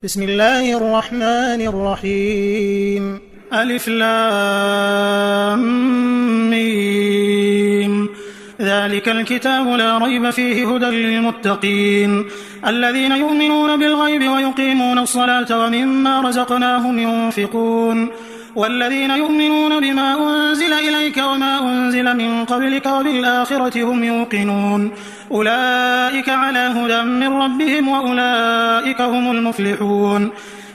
بسم الله الرحمن الرحيم. ألف لام ميم. ذلك الكتاب لا ريب فيه هدى للمتقين الذين يؤمنون بالغيب ويقيمون الصلاة ومما رزقناهم ينفقون والذين يؤمنون بما أنزل إليك وما أنزل من قبلك وبالآخرة هم يوقنون أولئك على هدى من ربهم وأولئك هم المفلحون.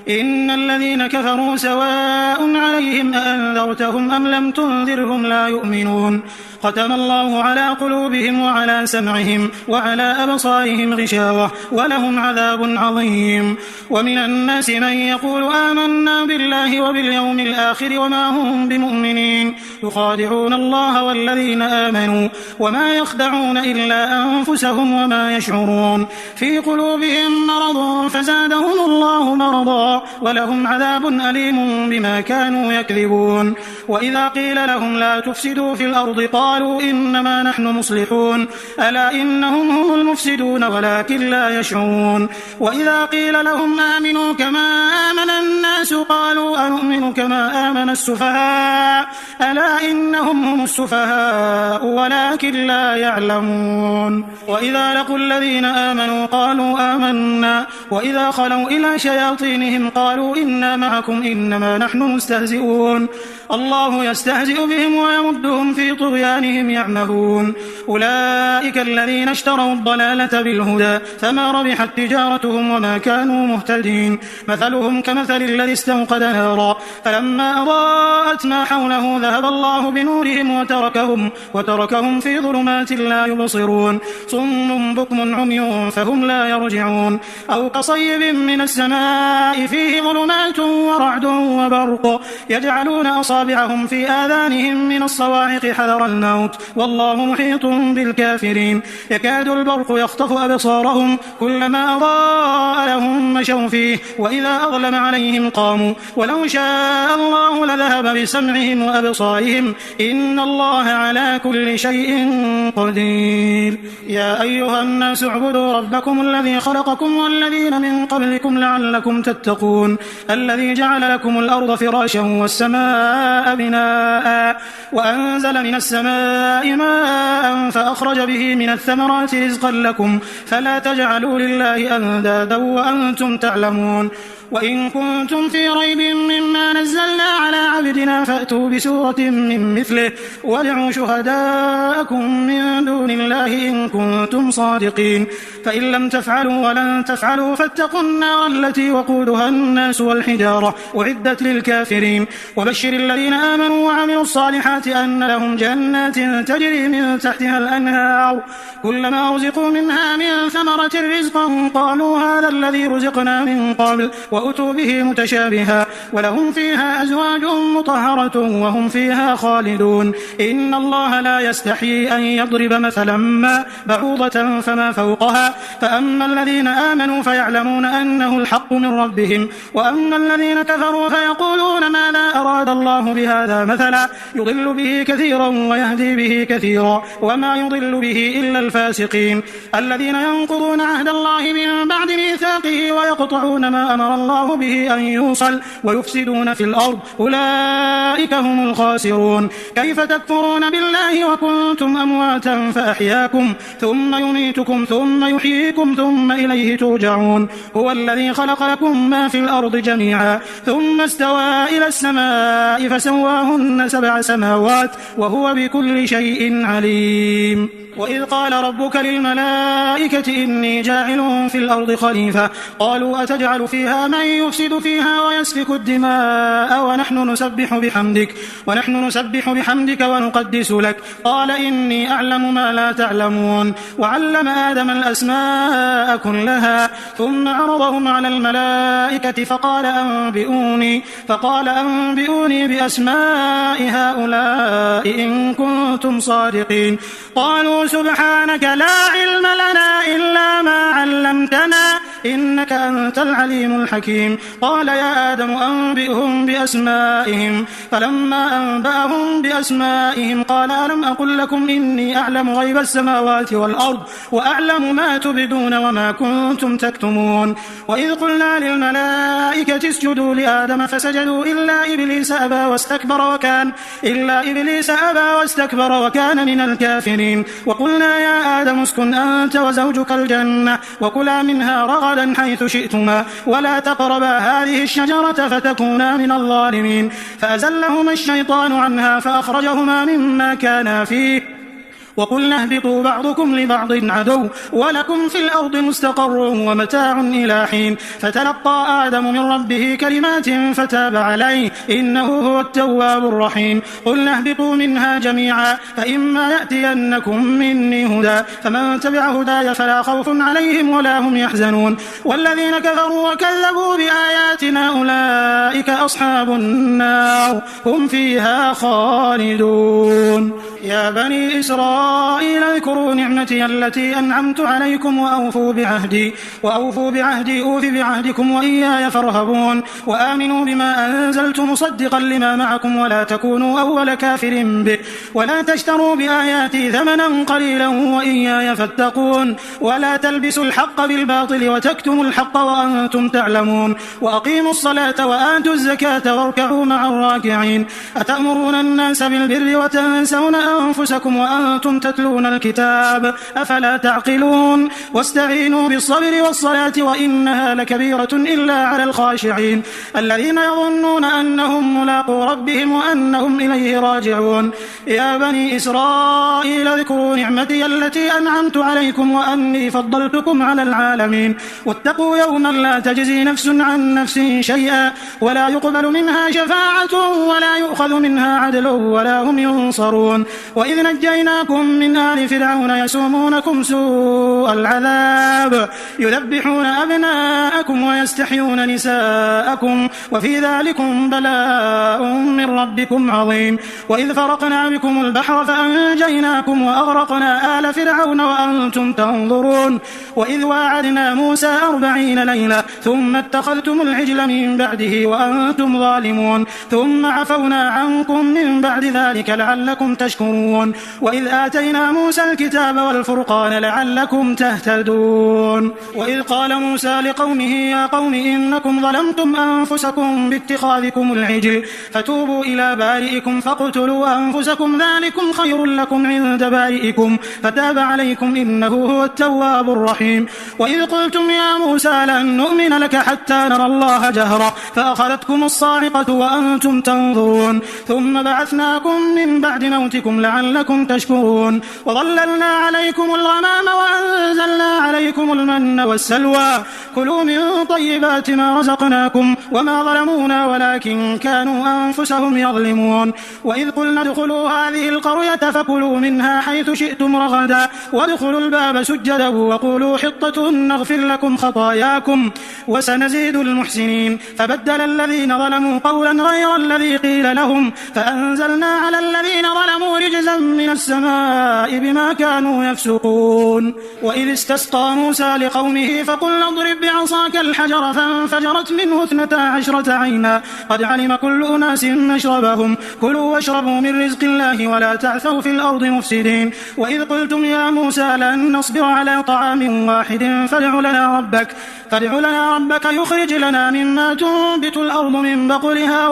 إن الذين كفروا سواء عليهم أأنذرتهم أم لم تنذرهم لا يؤمنون ختم الله على قلوبهم وعلى سمعهم وعلى أبصارهم غشاوة ولهم عذاب عظيم. ومن الناس من يقول آمنا بالله وباليوم الآخر وما هم بمؤمنين يخادعون الله والذين آمنوا وما يخدعون إلا أنفسهم وما يشعرون في قلوبهم مرض فزادهم الله مرضا ولهم عذاب أليم بما كانوا يكذبون. وإذا قيل لهم لا تفسدوا في الأرض قالوا إنما نحن مصلحون ألا إنهم هم المفسدون ولكن لا يشعرون. وإذا قيل لهم آمنوا كما آمن الناس قالوا أنؤمن كما آمن السفهاء ألا إنهم هم السفهاء ولكن لا يعلمون. وإذا لقوا الذين آمنوا قالوا آمنا وإذا خلوا إلى شياطينهم قالوا إنا معكم إنما نحن مستهزئون الله يستهزئ بهم ويمدهم في طغيانهم يعمهون. أولئك الذين اشتروا الضلالة بالهدى فما ربحت تجارتهم وما كانوا مهتدين. مثلهم كمثل الذي استوقد نارا فلما أضاءت ما حوله ذهب الله بنورهم وتركهم في ظلمات لا يبصرون صم بكم عمي فهم لا يرجعون. أو كصيب من السماء فيه ظلمات ورعد وبرق يجعلون أصابعهم في آذانهم من الصواعق حذر الموت والله محيط بالكافرين. يكاد البرق يخطف أبصارهم كلما أضاء لهم مشوا فيه وإذا أظلم عليهم قاموا ولو شاء الله لذهب بسمعهم وأبصارهم إن الله على كل شيء قدير. يا أيها الناس اعبدوا ربكم الذي خلقكم والذين من قبلكم لعلكم تتقون الذي جعل لكم الأرض فراشا والسماء بناء وأنزل من السماء ماء فأخرج به من الثمرات رزقا لكم فلا تجعلوا لله أندادا وأنتم تعلمون. وإن كنتم في ريب مما نزلنا على عبدنا فأتوا بسورة من مثله وادعوا شهداءكم من دون الله إن كنتم صادقين فإن لم تفعلوا ولن تفعلوا فاتقوا النار التي وقودها الناس والحجارة أعدت للكافرين. وبشر الذين آمنوا وعملوا الصالحات أن لهم جنات تجري من تحتها الأنهار كلما رزقوا منها من ثمرة رزقا قالوا هذا الذي رزقنا من قبل وأتوا به متشابها ولهم فيها أزواج مطهرة وهم فيها خالدون. إن الله لا يستحيي أن يضرب مثلا ما بعوضة فما فوقها فأما الذين آمنوا فيعلمون أنه الحق من ربهم وأما الذين كفروا فيقولون ماذا أراد الله بهذا مثلا يضل به كثيرا ويهدي به كثيرا وما يضل به إلا الفاسقين الذين ينقضون عهد الله من بعد ميثاقه ويقطعون ما أمر الله به أن يوصل ويفسدون في الأرض أولئك هم الخاسرون. كيف تكفرون بالله وكنتم أمواتا فأحياكم ثم يميتكم ثم يحييكم ثم إليه ترجعون. هو الذي خلق لكم ما في الأرض جميعا ثم استوى إلى السماء فسواهن 7 سماوات وهو بكل شيء عليم. وإذ قال ربك للملائكة إني جاعل في الأرض خليفة قالوا أتجعل فيها من يفسد فيها ويسفك الدماء ونحن نسبح بحمدك ونقدس لك قال إني أعلم ما لا تعلمون. وعلم آدم الأسماء كلها ثم عرضهم على الملائكة فقال أنبئوني بأسماء هؤلاء إن كنتم صادقين. قالوا سبحانك لا علم لنا إلا ما علمتنا إنك أنت العليم الحكيم. قال يا آدم أنبئهم بأسمائهم. فلما أنبأهم بأسمائهم قال ألم أقل لكم إني أعلم غيب السماوات والأرض وأعلم ما تبدون وما كنتم تكتمون. وإذ قلنا للملائكة اسجدوا لآدم فسجدوا إلا إبليس أبى واستكبر وكان من الكافرين. وقلنا يا آدم اسكن أنت وزوجك الجنة وكلا منها رغدا حيث شئتما ولا تقربا هذه الشجرة فتكونا من الظالمين. فأزلهما الشيطان عنها فأخرجهما مما كانا فيه وقلنا اهبطوا بعضكم لبعض عدو ولكم في الأرض مستقر ومتاع إلى حين. فتلقى آدم من ربه كلمات فتاب عليه إنه هو التواب الرحيم. قلنا اهبطوا منها جميعا فإما يأتينكم مني هدى فمن تبع هداي فلا خوف عليهم ولا هم يحزنون. والذين كفروا وكذبوا بآياتنا أولئك أصحاب النار هم فيها خالدون. يا بني إسرائيل اذكروا نعمتي التي أنعمت عليكم وأوفوا بعهدي أوف بعهدكم وإياي فارهبون. وآمنوا بما أنزلت مصدقا لما معكم ولا تكونوا أول كافر به ولا تشتروا بآياتي ثمنا قليلا وإياي فاتقون. ولا تلبسوا الحق بالباطل وتكتموا الحق وأنتم تعلمون. وأقيموا الصلاة وآتوا الزكاة واركعوا مع الراكعين. أتأمرون الناس بالبر وتنسون أنفسكم وأنتم تتلون الكتاب أفلا تعقلون. واستعينوا بالصبر والصلاة وإنها لكبيرة إلا على الخاشعين الذين يظنون أنهم ملاقو ربهم وأنهم إليه راجعون. يا بني إسرائيل اذكروا نعمتي التي أنعمت عليكم وأني فضلتكم على العالمين. واتقوا يوما لا تجزي نفس عن نفس شيئا ولا يقبل منها شفاعة ولا يؤخذ منها عدل ولا هم ينصرون. وإذ نجيناكم من آل فرعون يسومونكم سوء العذاب يذبحون أبناءكم ويستحيون نساءكم وفي ذلكم بلاء من ربكم عظيم. وإذ فرقنا بكم البحر فأنجيناكم وأغرقنا آل فرعون وأنتم تنظرون. وإذ واعدنا موسى 40 ليلة ثم اتخذتم العجل من بعده وأنتم ظالمون ثم عفونا عنكم من بعد ذلك لعلكم تشكرون. وإذ آتينا موسى الكتاب والفرقان لعلكم تهتدون. وإذ قال موسى لقومه يا قوم إنكم ظلمتم أنفسكم باتخاذكم العجل فتوبوا إلى بارئكم فاقتلوا أنفسكم ذلكم خير لكم عند بارئكم فتاب عليكم إنه هو التواب الرحيم. وإذ قلتم يا موسى لن نؤمن لك حتى نرى الله جهرا فأخذتكم الصاعقة وأنتم تنظرون ثم بعثناكم من بعد موتكم لعلكم تشكرون. وظللنا عليكم الغمام وأنزلنا عليكم المن والسلوى كلوا من طيبات ما رزقناكم وما ظلمونا ولكن كانوا أنفسهم يظلمون. وإذ قلنا ادخلوا هذه القرية فكلوا منها حيث شئتم رغدا وادخلوا الباب سجدا وقولوا حطة نغفر لكم خطاياكم وسنزيد المحسنين. فبدل الذين ظلموا قولا غير الذي قيل لهم فأنزلنا على الذين ظلموا رجزا من السماء بما كانوا يفسقون. وإذ استسقى موسى لقومه فقلنا اضرب بعصاك الحجر فانفجرت منه 12 عينا قد علم كل أناس مشربهم كلوا واشربوا من رزق الله ولا تعثوا في الأرض مفسدين. وإذ قلتم يا موسى لن نصبر على طعام واحد فادع لنا ربك يخرج لنا مما تنبت الأرض من بقلها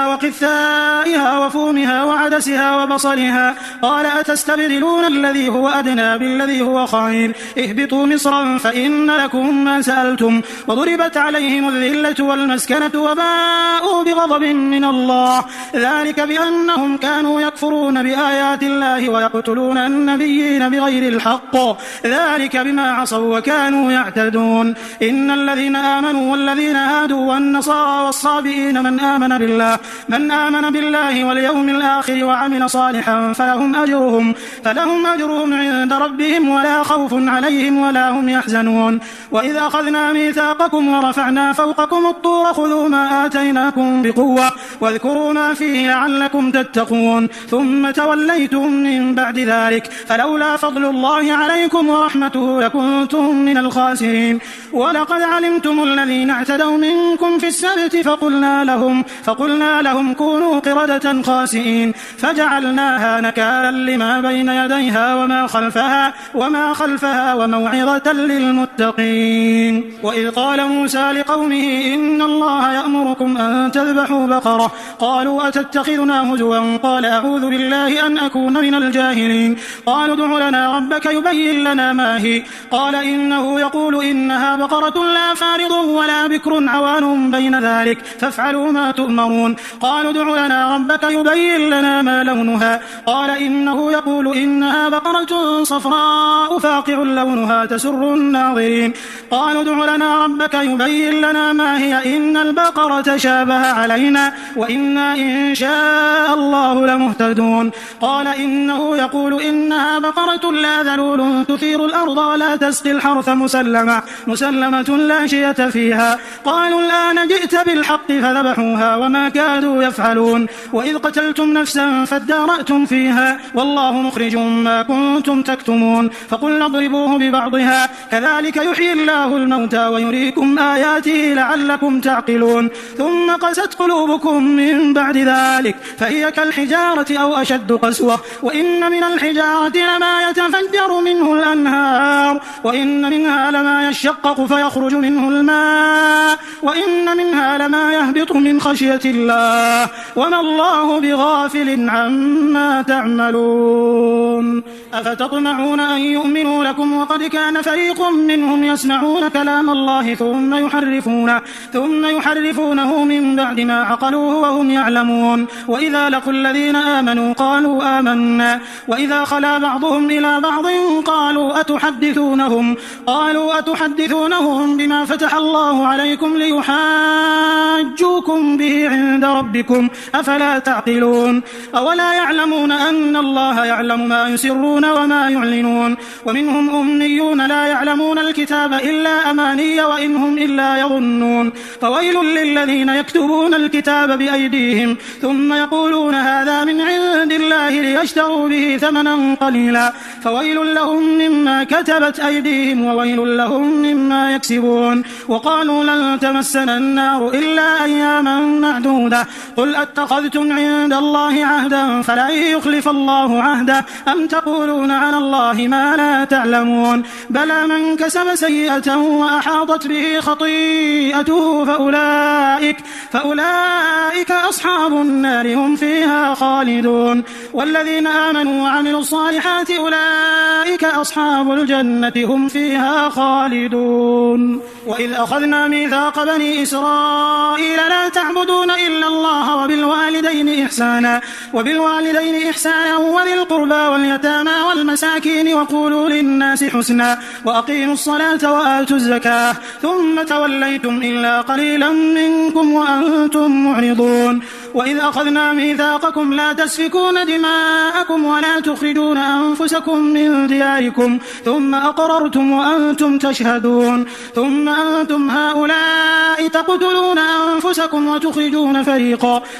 وقثائها وفومها وعدسها وبصلها قال أتستبدلون الذي هو أدنى بالذي هو خير اهبطوا مصرا فإن لكم ما سألتم وضربت عليهم الذلة والمسكنة وباءوا بغضب من الله ذلك بأنهم كانوا يكفرون بآيات الله ويقتلون النبيين بغير الحق ذلك بما عصوا وكانوا يعتدون. إن الذين آمنوا والذين هادوا والنصارى والصابئين من آمن بالله واليوم الآخر وعمل صالحا فلهم أجرهم عند ربهم ولا خوف عليهم ولا هم يحزنون. وإذ أخذنا ميثاقكم ورفعنا فوقكم الطور خذوا ما آتيناكم بقوة واذكروا ما فيه لعلكم تتقون ثم توليتم من بعد ذلك فلولا فضل الله عليكم ورحمته لكنتم من الخاسرين. ولقد علمتم الذين اعتدوا منكم في السبت فقلنا لهم كونوا قردة خاسئين فجعلناها نكالا لما بين يديها وما خلفها وموعظة للمتقين. وإذ قال موسى لقومه إن الله يأمركم أن تذبحوا بقرة قالوا أتتخذنا هزوا قال أعوذ بالله أن أكون من الجاهلين. قالوا ادع لنا ربك يبين لنا ما هي قال إنه يقول إنها بقرة لا فارض ولا بكر عوان بين ذلك فافعلوا ما تؤمرون. قالوا ادع لنا ربك يبين لنا ما لونها قال إنه يقول إنها بقرة صفراء فاقع لونها تسر الناظرين. قالوا ادع لنا ربك يبين لنا ما هي إن البقرة شابه علينا وإنا إن شاء الله لمهتدون. قال إنه يقول إنها بقرة لا ذلول تثير الأرض ولا تسقي الحرث مسلمة لا شية فيها. قالوا الآن جئت بالحق فذبحوها وما كادوا يفعلون. وإذ قتلتم نفسا فادارأتم فيها والله مخرج ما كنتم تكتمون. فقلنا اضربوه ببعضها كذلك يحيي الله الموتى ويريكم آياته لعلكم تعقلون. ثم قست قلوبكم من بعد ذلك فهي كالحجارة أو أشد قسوة وإن من الحجارة لما يتفجر منه الأنهار وإن منها لما يشقق فيخرج منه الماء وإن منها لما يهبط من خشية الله وما الله بغافل عما تعملون. أفتطمعون أن يؤمنوا لكم وقد كان فريق منهم يسمعون كلام الله ثم يحرفونه من بعد ما عقلوه وهم يعلمون. وإذا لقوا الذين آمنوا قالوا آمنا وإذا خلا بعضهم إلى بعض قالوا أتحدثونهم بما فتح الله عليكم ليحاجوكم به عند ربكم أفلا تعقلون. أولا يعلمون أن الله يعلم ما يسرون وما يعلنون. ومنهم أمنيون لا يعلمون الكتاب إلا أماني وإن هم إلا يظنون. فويل للذين يكتبون الكتاب بأيديهم ثم يقولون هذا من عند الله ليشتروا به ثمنا قليلا فويل لهم مما كتبت أيديهم وويل لهم مما يكسبون. وقالوا لن تمسنا النار إلا أياما معدودة قل أتخذتم عند الله عهدا فلن يخلف الله عهده أم تقولون على الله ما لا تعلمون. بلى من كسب سيئة وأحاطت به خطيئته فأولئك أصحاب النار هم فيها خالدون. والذين آمنوا وعملوا الصالحات أولئك أصحاب الجنة هم فيها خالدون. وإذ أخذنا ميثاق بني إسرائيل لا تعبدون إلا الله وبالوالدين إحسانا وذي القربى واليتامى والمساكين وقولوا للناس حسنا وأقيموا الصلاة وآتوا الزكاة ثم توليتم إلا قليلا منكم وأنتم معرضون. وإذ أخذنا ميثاقكم لا تسفكون دماءكم ولا تخرجون أنفسكم من دياركم ثم أقررتم وأنتم تشهدون ثم أنتم هؤلاء تقتلون أنفسكم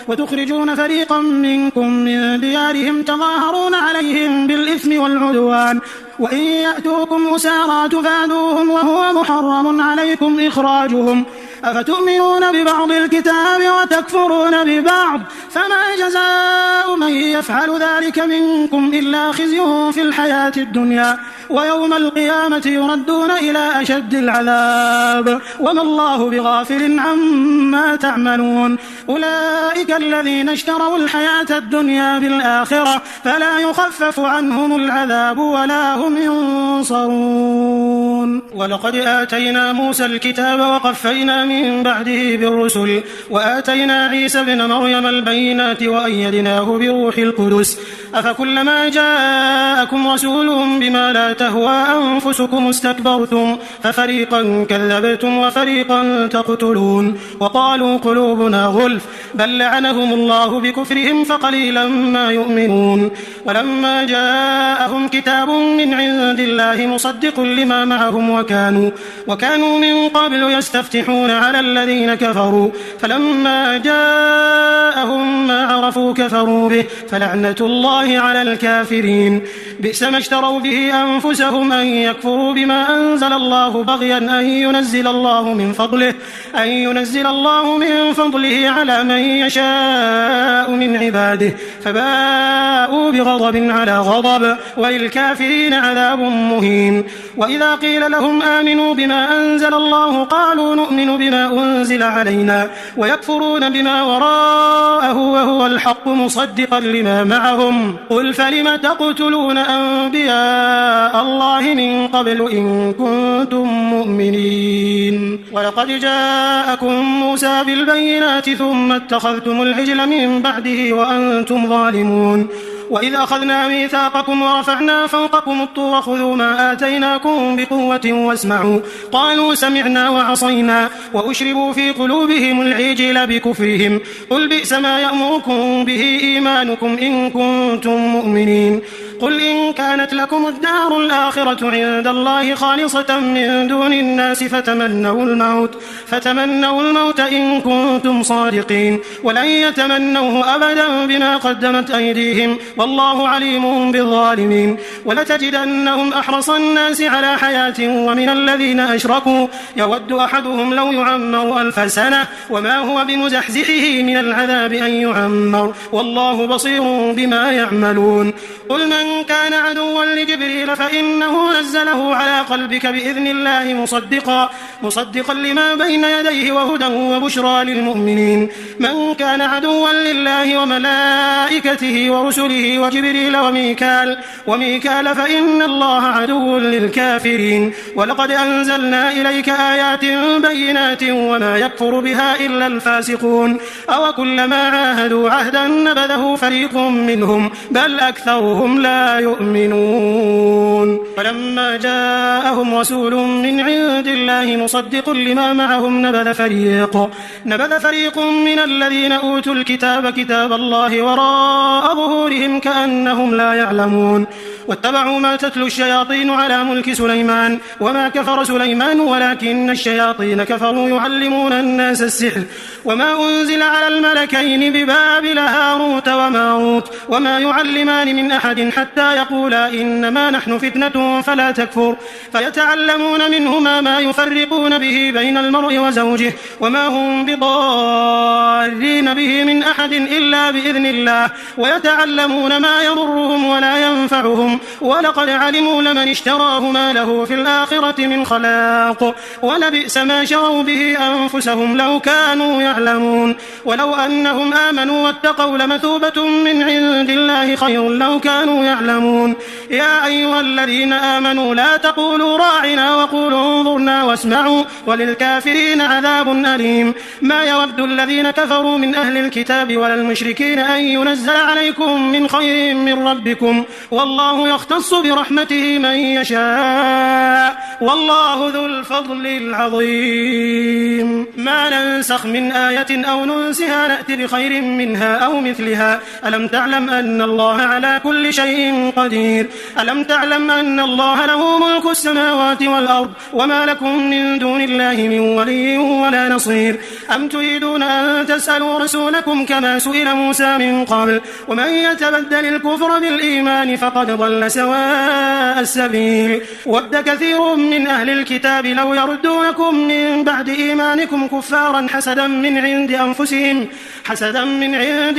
وتخرجون فريقا منكم من ديارهم تظاهرون عليهم بالإثم والعدوان وإن يأتوكم أسارى تفادوهم وهو محرم عليكم إخراجهم أفتؤمنون ببعض الكتاب وتكفرون ببعض فما جزاء من يفعل ذلك منكم إلا خزي في الحياة الدنيا ويوم القيامة يردون إلى أشد العذاب وما الله بغافل عما تعملون. أولئك الذين اشتروا الحياة الدنيا بالآخرة فلا يخفف عنهم العذاب ولا هم ينصرون. ولقد آتينا موسى الكتاب وقفينا من بعده بالرسل وآتينا عيسى ابن مريم البينات وأيدناه بروح القدس أفكلما جاءكم رسول بما لا تهوى أنفسكم استكبرتم ففريقا كذبتم وفريقا تقتلون وقالوا قلوبنا غلف بل لعنهم الله بكفرهم فقليلا ما يؤمنون ولما جاءهم كتاب من عند الله مصدق لما معهم وكانوا من قبل يستفتحون على الذين كفروا فلما جاءهم ما عرفوا كفروا به فلعنة الله على الكافرين بئس ما اشتروا به أنفسهم أن يكفروا بما أنزل الله بغيا أن ينزل الله من فضله على من يشاء من عباده فباءوا بغضب على غضب وللكافرين عذاب مهين وإذا قيل لهم آمنوا بما أنزل الله قالوا نؤمن بما أنزل علينا ويكفرون بما وراءه وهو الحق مصدقا لما معهم قل فلم تقتلون أنبياء الله من قبل إن كنتم مؤمنين ولقد جاءكم موسى بالبينات ثم اتخذتم العجل من بعده وأنتم ظالمون وإذ أخذنا ميثاقكم ورفعنا فوقكم الطور خذوا ما آتيناكم بقوة واسمعوا قالوا سمعنا وعصينا وأشربوا في قلوبهم العجل بكفرهم قل بئس ما يأمركم به إيمانكم إن كنتم مؤمنين قل إن كانت لكم الدار الآخرة عند الله خالصة من دون الناس فتمنوا الموت إن كنتم صادقين ولن يتمنوه أبدا بما قدمت أيديهم والله عليم بالظالمين ولتجدنهم أحرص الناس على حياة ومن الذين أشركوا يود أحدهم لو يعمر 1000 سنة وما هو بمزحزحه من العذاب أن يعمر والله بصير بما يعملون قل من كان عدوا لجبريل فإنه نزله على قلبك بإذن الله مصدقا لما بين يديه وهدى وبشرى للمؤمنين من كان عدوا لله وملائكته ورسله وجبريل وميكال فإن الله عدو للكافرين ولقد أنزلنا إليك آيات بينات وما يكفر بها إلا الفاسقون أو كلما عاهدوا عهدا نبذه فريق منهم بل أكثرهم لا يؤمنون ولما جاءهم رسول من عند الله مصدق لما معهم نبذ فريق من الذين أوتوا الكتاب كتاب الله وراء ظهورهم كأنهم لا يعلمون واتبعوا ما تتلو الشياطين على ملك سليمان وما كفر سليمان ولكن الشياطين كفروا يعلمون الناس السحر وما أنزل على الملكين ببابل هاروت وماروت وما يعلمان من أحد حتى يقولا إنما نحن فتنة فلا تكفر فيتعلمون منهما ما يفرقون به بين المرء وزوجه وما هم بضارين به من أحد إلا بإذن الله ويتعلمون ما يضرهم ولا ينفعهم ولقد علموا لمن اشتراه ما له في الآخرة من خلاق ولبئس ما شروا به أنفسهم لو كانوا يعلمون ولو أنهم آمنوا واتقوا لمثوبة من عند الله خير لو كانوا يعلمون يا أيها الذين آمنوا لا تقولوا راعنا وقولوا انظرنا واسمعوا وللكافرين عذاب أليم ما يود الذين كفروا من أهل الكتاب ولا المشركين أن ينزل عليكم من خير من ربكم والله يختص برحمته من يشاء والله ذو الفضل العظيم ما ننسخ من آية أو ننسها نأتي بخير منها أو مثلها ألم تعلم أن الله على كل شيء قدير ألم تعلم أن الله له ملك السماوات والأرض وما لكم من دون الله من ولي ولا نصير أم تريدون أن تسألوا رسولكم كما سئل موسى من قبل ومن يتبدل الكفر بالإيمان فقد ضل سواء السبيل ود كثير من أهل الكتاب لو يردونكم من بعد إيمانكم كفارا حسدا من عند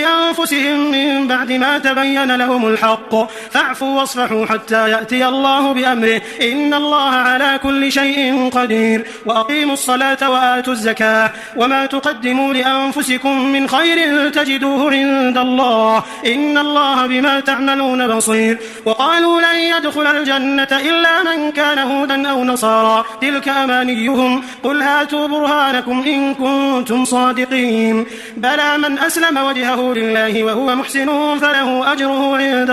أنفسهم من بعد ما تبين لهم الحق فاعفوا واصفحوا حتى يأتي الله بأمره إن الله على كل شيء قدير وأقيموا الصلاة وآتوا الزكاة وما تقدموا لأنفسكم من خير تجدوه عند الله إن الله بما تعملون بصير وقالوا لن يدخل الجنة إلا من كان هودا أو نصارى تلك أمانيهم قل هاتوا برهانكم إن كنتم صادقين بلى من أسلم وجهه لله وهو محسن فله أجره عند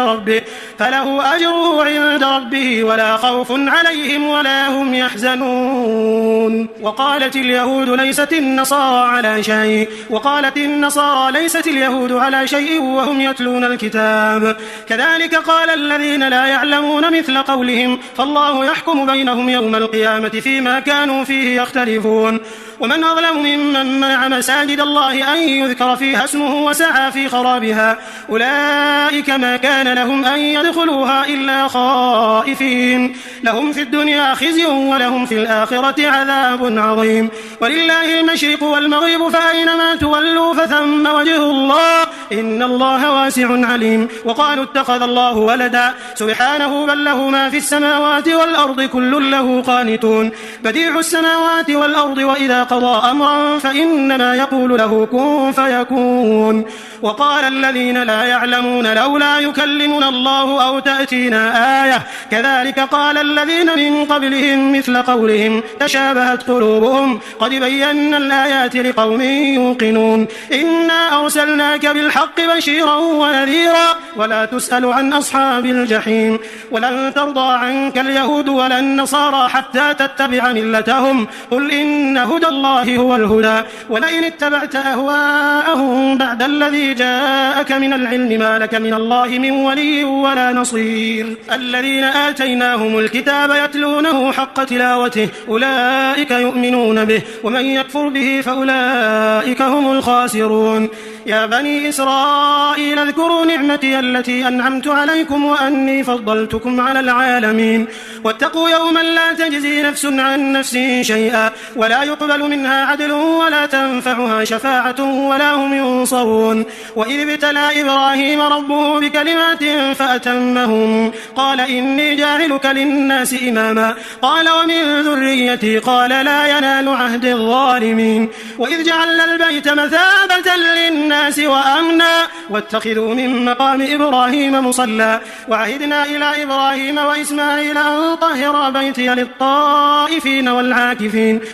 ربه ولا خوف عليهم ولا هم يحزنون. وقالت اليهود ليست النصارى على شيء وقالت النصارى ليست اليهود على شيء وهم يتلون الكتاب كذلك قال الذين لا يعلمون مثل قولهم فالله يحكم بينهم يوم القيامة فيما كانوا فيه يختلفون. ومن أظلم ممن منع مساجد الله أن يذكر فيها اسمه وسعى في خرابها أولئك ما كان لهم أن يدخلوها إلا خائفين لهم في الدنيا خزي ولهم في الآخرة عذاب عظيم ولله المشرق والمغرب فأينما تولوا فثم وجه الله إن الله واسع عليم. وقالوا اتخذ الله ولدا سبحانه بل له ما في السماوات والأرض كل له قانتون بديع السماوات والأرض وإذا قضى أمرا فإنما يقول له كن فيكون. وقال الذين لا يعلمون لولا يكلمنا الله أو تأتينا آية كذلك قال الذين من قبلهم مثل قولهم تشابهت قلوبهم قد بينا الآيات لقوم يوقنون إنا أرسلناك بالحق بشيرا ونذيرا ولا تسأل عن أصحاب الجحيم ولن ترضى عنك اليهود ولا النصارى حتى تتبع ملتهم قل إن هدى الله هو الهدى ولئن اتبعت أهواءهم بعد الذي جاءك من العلم ما لك من الله من ولي ولا نصير. الذين آتيناهم الكتاب يتلونه حق تلاوته أولئك يؤمنون به ومن يكفر به فأولئك هم الخاسرون. يا بني إسرائيل اذكروا نعمتي التي أنعمت عليكم وأني فضلتكم على العالمين واتقوا يوما لا تجزي نفس عن نفس شيئا ولا يقبل منها عدل ولا تنفعها شفاعة ولا هم ينصرون. وإذ ابتلى إبراهيم ربه بكلمات فأتمهم قال إني جاعلك للناس إماما قال ومن ذريتي قال لا ينال عهد الظالمين. وإذ جعلنا البيت مثابة للناس وأمنا واتخذوا من مقام إبراهيم مصلى وعهدنا إلى إبراهيم وإسماعيل أن طهر بيتي للطائفين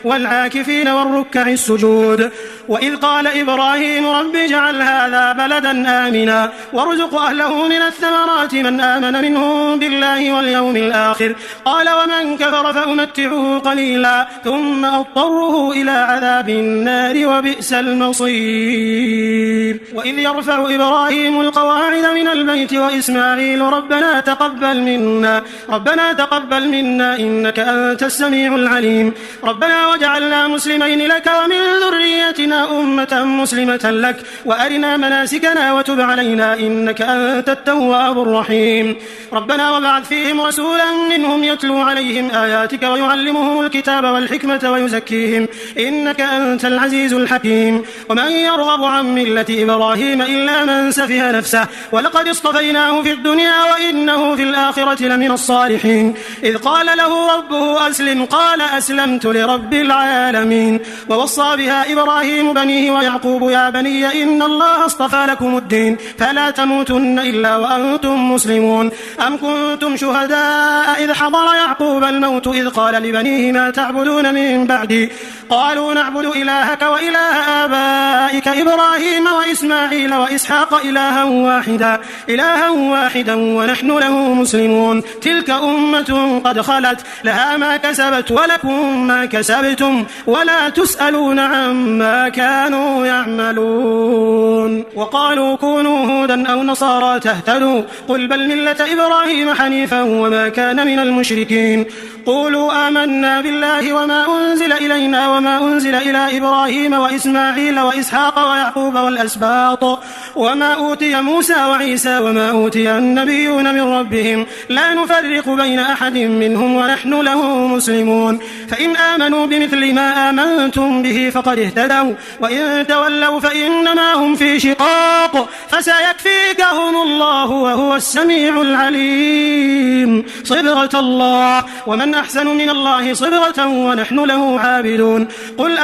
والعاكفين والركع السجود. وإذ قال إبراهيم رب اجعل هذا بلدا آمنا وارزق أهله من الثمرات من آمن منهم بالله واليوم الآخر قال ومن كفر فأمتعه قليلا ثم أضطره إلى عذاب النار وبئس المصير. وإذ يرفع إبراهيم القواعد من البيت وإسماعيل ربنا تقبل منا إنك أنت السميع العليم ربنا وجعلنا مسلمين لك ومن ذريتنا أمة مسلمة لك وأرنا مناسكنا وتب علينا إنك أنت التواب الرحيم. ربنا وابعث فيهم رسولا منهم يتلو عليهم آياتك ويعلمهم الكتاب والحكمة ويزكيهم إنك أنت العزيز الحكيم. ومن يرغب عن ملة إبراهيم إلا من سفه نفسه ولقد اصطفيناه في الدنيا وإنه في الآخرة لمن الصالحين. إذ قال له ربه أسلم قال أسلمت لرب العالمين. ووصى بها إبراهيم بنيه ويعقوب يا بني إن الله اصطفى لكم الدين فلا تموتن إلا وأنتم مسلمون. أم كنتم شهداء إذ حضر يعقوب الموت إذ قال لبنيه ما تعبدون من بعدي قالوا نعبد إلهك وإله آبائك إبراهيم وإسماعيل وإسحاق إلها واحدا ونحن له مسلمون. تلك أمة قد خلت لها ما كسبت ولكم ما كسبتم ولا تسألون عما كانوا يعملون. وقالوا كونوا هودا أو نصارى تهتدوا قل بل ملة إبراهيم حنيفا وما كان من المشركين. قولوا آمنا بالله وما أنزل إلينا وما أنزل إلى إبراهيم وإسماعيل وإسحاق ويعقوب والأسباط وما أوتي موسى وعيسى وما أوتي النبيون من ربهم لا نفرق بين أحد منهم ونحن له مسلمون. فإن آمنوا بمثل ما آمنتم به فقد اهتدوا وإن تولوا فإنما هم في شقاق فسيكفيكهم الله وهو السميع العليم. صبغة الله ومن أحسن من الله صبغة ونحن له عابدون. قل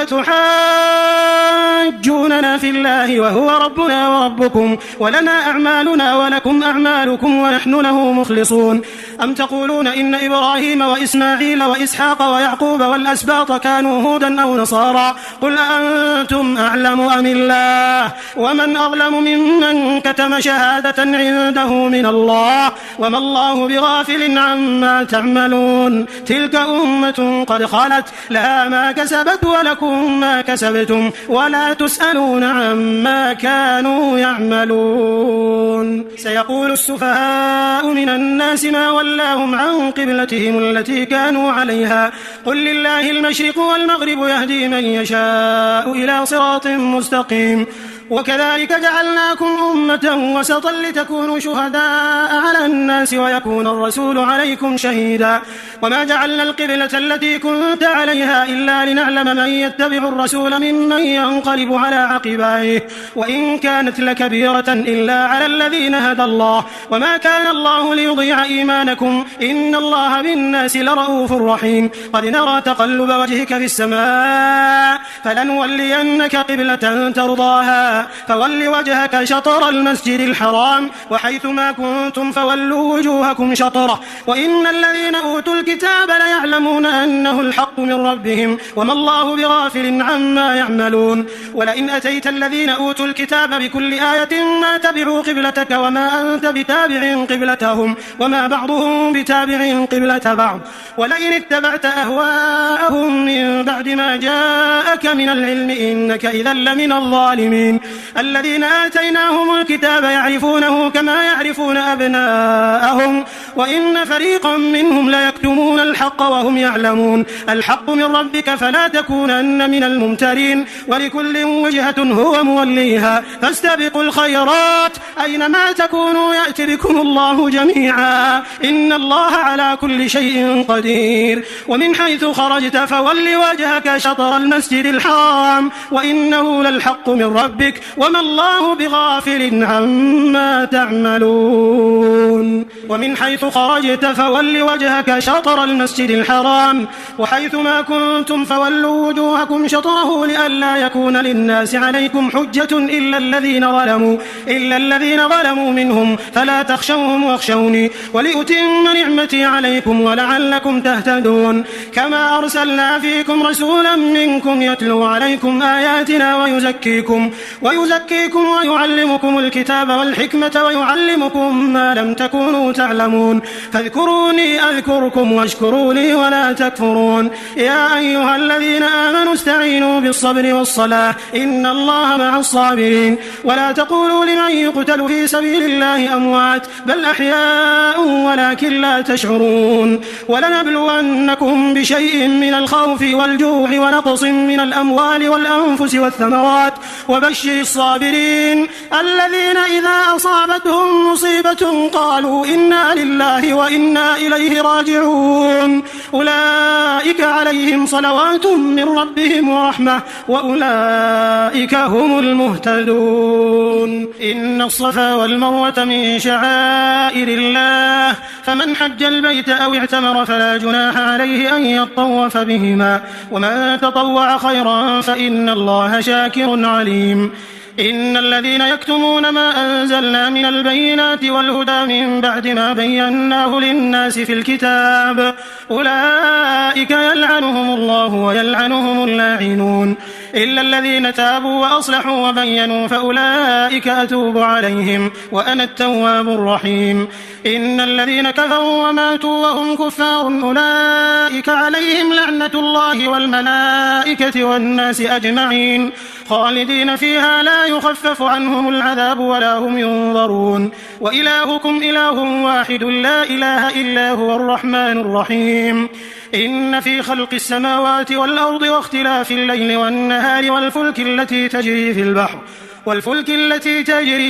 أتحاجوننا في الله وهو ربنا وربكم ولنا أعمالنا ولكم أعمالكم ونحن له مخلصون. أم تقولون إن إبراهيم وإسماعيل وإسحاق ويعقوب والأسباط كانوا هودا أو نصارى قل أنتم أعلم أم الله ومن أظلم ممن كتم شهادة عنده من الله وما الله بغافل عما تعملون. تلك أمة قد خلت لها ما كسبت ولكم ما كسبتم ولا تسألون عما كانوا يعملون. سيقول السفهاء من الناس ما ولاهم عن قبلتهم التي كانوا عليها قل لله المشرق والمغرب يهدي من يشاء إلى صراط مستقيم. وكذلك جعلناكم أمة وسطا لتكونوا شهداء على الناس ويكون الرسول عليكم شهيدا. وما جعلنا القبلة التي كنت عليها إلا لنعلم من يتبع الرسول ممن ينقلب على عقبيه وإن كانت لكبيرة إلا على الذين هدى الله وما كان الله ليضيع إيمانكم إن الله بالناس لرؤوف رحيم. قد نرى تقلب وجهك في السماء فلنولينك قبلة ترضاها فول وجهك شطر المسجد الحرام وحيث ما كنتم فولوا وجوهكم شطره وإن الذين أوتوا الكتاب ليعلمون أنه الحق من ربهم وما الله بغافل عما يعملون. ولئن أتيت الذين أوتوا الكتاب بكل آية ما تبعوا قبلتك وما أنت بتابع قبلتهم وما بعضهم بتابع قبلة بعض ولئن اتبعت أهواءهم من بعد ما جاءك من العلم إنك إذا لمن الظالمين. الذين آتيناهم الكتاب يعرفونه كما يعرفون أبناءهم وإن فريقا منهم ليكتمون الحق وهم يعلمون. الحق من ربك فلا تكونن من الممترين ولكل وجهة هو موليها فاستبقوا الخيرات أينما تكونوا يأتي بكم الله جميعا إن الله على كل شيء قدير. ومن حيث خرجت فول وجهك شطر المسجد الحرام وإنه للحق من ربك وما الله بغافل عما تعملون. ومن حيث خرجت فول وجهك شطر المسجد الحرام وحيث ما كنتم فولوا وجوهكم شطره لئلا يكون للناس عليكم حجة إلا الذين ظلموا منهم فلا تخشوهم واخشوني ولأتم نعمتي عليكم ولعلكم تهتدون. كما أرسلنا فيكم رسولا منكم يتلو عليكم آياتنا ويزكيكم ويعلمكم الكتاب والحكمة ويعلمكم ما لم تكونوا تعلمون. فاذكروني أذكركم واشكروا لي ولا تكفرون. يا أيها الذين آمنوا استعينوا بالصبر والصلاة إن الله مع الصابرين. ولا تقولوا لمن يقتل في سبيل الله أموات بل أحياء ولكن لا تشعرون. ولنبلونكم بشيء من الخوف والجوع ونقص من الأموال والأنفس والثمرات وبشر الصابرين الذين إذا أصابتهم مصيبة قالوا إنا لله وإنا إليه راجعون أولئك عليهم صلوات من ربهم ورحمة وأولئك هم المهتدون. إن الصفا والمروة من شعائر الله فمن حج البيت أو اعتمر فلا جناح عليه أن يطوف بهما ومن تطوع خيرا فإن الله شاكر عليم. إن الذين يكتمون ما أنزلنا من البينات والهدى من بعد ما بيناه للناس في الكتاب أولئك يلعنهم الله ويلعنهم اللاعنون إلا الذين تابوا وأصلحوا وبينوا فأولئك أتوب عليهم وأنا التواب الرحيم. إن الذين كفروا وماتوا وهم كفار أولئك عليهم لعنة الله والملائكة والناس أجمعين خالدين فيها لا يخفف عنهم العذاب ولا هم ينظرون. وإلهكم إله واحد لا إله إلا هو الرحمن الرحيم. إن في خلق السماوات والأرض واختلاف الليل والنهار والفلك التي تجري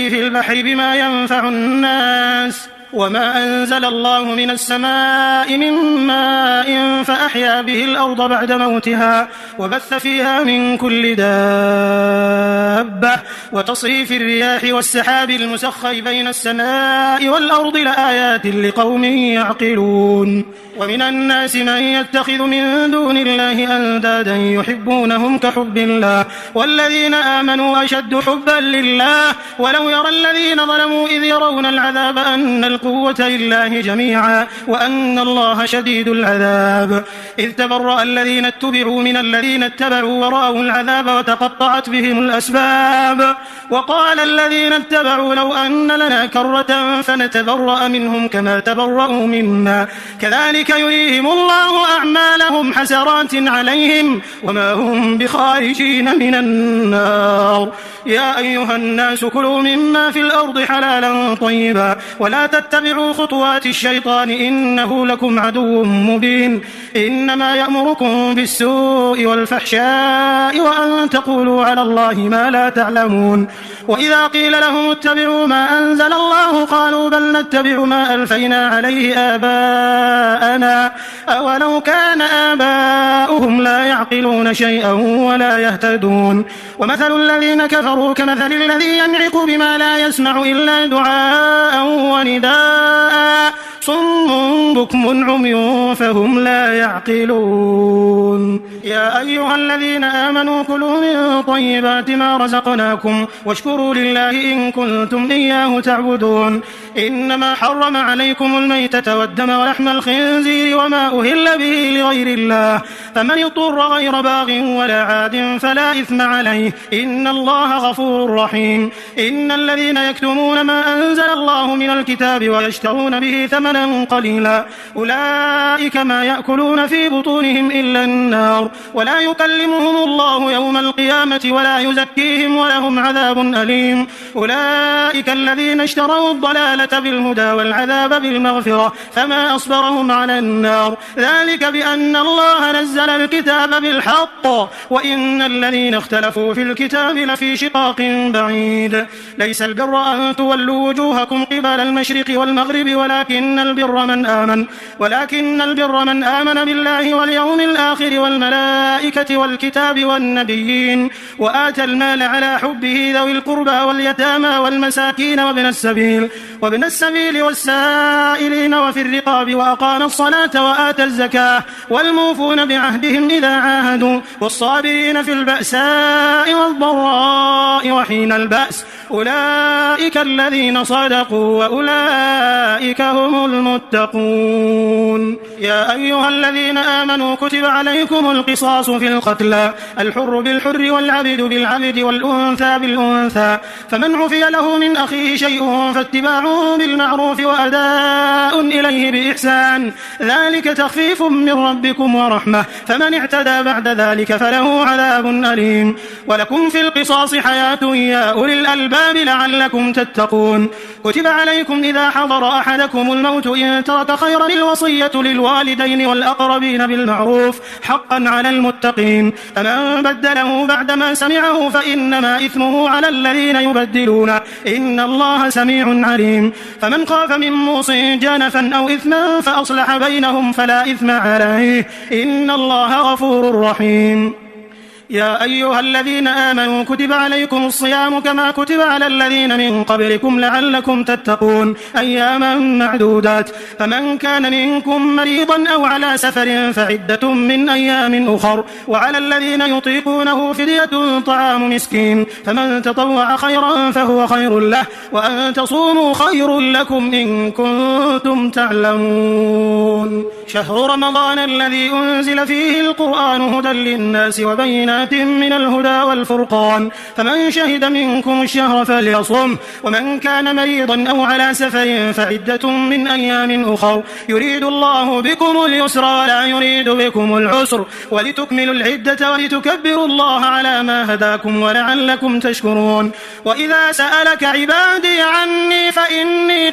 في البحر بما ينفع الناس وما أنزل الله من السماء من ماء فأحيا به الأرض بعد موتها وبث فيها من كل دابة وتصريف الرياح والسحاب المسخر بين السماء والأرض لآيات لقوم يعقلون ومن الناس من يتخذ من دون الله أندادا يحبونهم كحب الله والذين آمنوا أشد حبا لله ولو يرى الذين ظلموا إذ يرون العذاب أن القوة لله جميعا وأن الله شديد العذاب إذ تبرأ الذين اتبعوا من الذين اتبعوا ورأوا العذاب وتقطعت بهم الأسباب وقال الذين اتبعوا لو أن لنا كرة فنتبرأ منهم كما تبرأوا منا كذلك يريهم الله أعمالهم حسرات عليهم وما هم بخارجين من النار يا أيها الناس كلوا مما في الأرض حلالا طيبا ولا تتبعوا خطوات الشيطان إنه لكم عدو مبين إنما يأمركم بالسوء والفحشاء وأن تقولوا على الله ما لا تعلمون وإذا قيل لهم اتبعوا ما أنزل الله قالوا بل نتبع ما ألفينا عليه آباءنا أولو كان آباؤهم لا يعقلون شيئا ولا يهتدون ومثل الذين كفروا كمثل الذي ينعق بما لا يسمع إلا دعاء ونداء صم بكم عمي فهم لا يعقلون يا أيها الذين آمنوا كلوا من طيبات ما رزقناكم واشكروا لله إن كنتم إياه تعبدون إنما حرم عليكم الميتة والدم ولحم الخنزير وما أهل به لغير الله فمن اضطر غير باغ ولا عاد فلا إثم عليه إن الله غفور رحيم إن الذين يكتمون ما أنزل الله من الكتاب ويشترون به ثمنا قليلا أولئك ما يأكلون في بطونهم إلا النار ولا يكلمهم الله يوم القيامة ولا يزكيهم ولهم عذاب أليم أولئك الذين اشتروا الضلالة بالهدى والعذاب بالمغفرة فما أصبرهم على النار ذلك بأن الله نزل الكتاب بالحق وإن الذين اختلفوا في الكتاب لفي شقاق بعيد ليس البر أن تولوا وجوهكم قبل المشرق والمغرب ولكن البر من آمن بالله واليوم الآخر والملائكة والكتاب والنبيين وآتى المال على حبه ذوي القربى واليتامى والمساكين وابن السبيل والسائلين وفي الرقاب وأقام الصلاة وآتى الزكاة والموفون بعهدهم إذا عاهدوا والصابرين في البأساء والضراء وحين البأس أولئك الذين صدقوا وأولئك هم المتقون يا أيها الذين آمنوا كتب عليكم القصاص في القتلى الحر بالحر والعبد بالعبد والأنثى بالأنثى فمن عفي له من أخيه شيء فاتباع بالمعروف وأداء إليه بإحسان ذلك تخفيف من ربكم ورحمة فمن اعتدى بعد ذلك فله عذاب أليم ولكم في القصاص حياة يا أولي الألباب لعلكم تتقون كتب عليكم إذا حضر أحدكم الموت إن ترك خيرا الوصية للوالدين والأقربين بالمعروف حقا على المتقين فمن بدله بعدما سمعه فإنما إثمه على الذين يبدلون إن الله سميع عليم فمن خاف من موص جنفا أو إثما فأصلح بينهم فلا إثم عليه إن الله غفور رحيم يا أيها الذين آمنوا كتب عليكم الصيام كما كتب على الذين من قبلكم لعلكم تتقون أياما معدودات فمن كان منكم مريضا أو على سفر فعدة من أيام أخر وعلى الذين يطيقونه فدية طعام مسكين فمن تطوع خيرا فهو خير له وأن تصوموا خير لكم إن كنتم تعلمون شهر رمضان الذي أنزل فيه القرآن هدى للناس وبينات من الهدى والفرقان فمن شهد منكم الشهر فليصم ومن كان مريضا أو على سفر فعدة من أيام أخر يريد الله بكم اليسر ولا يريد بكم العسر ولتكملوا العدة ولتكبروا الله على ما هداكم ولعلكم تشكرون وإذا سألك عبادي عني فإني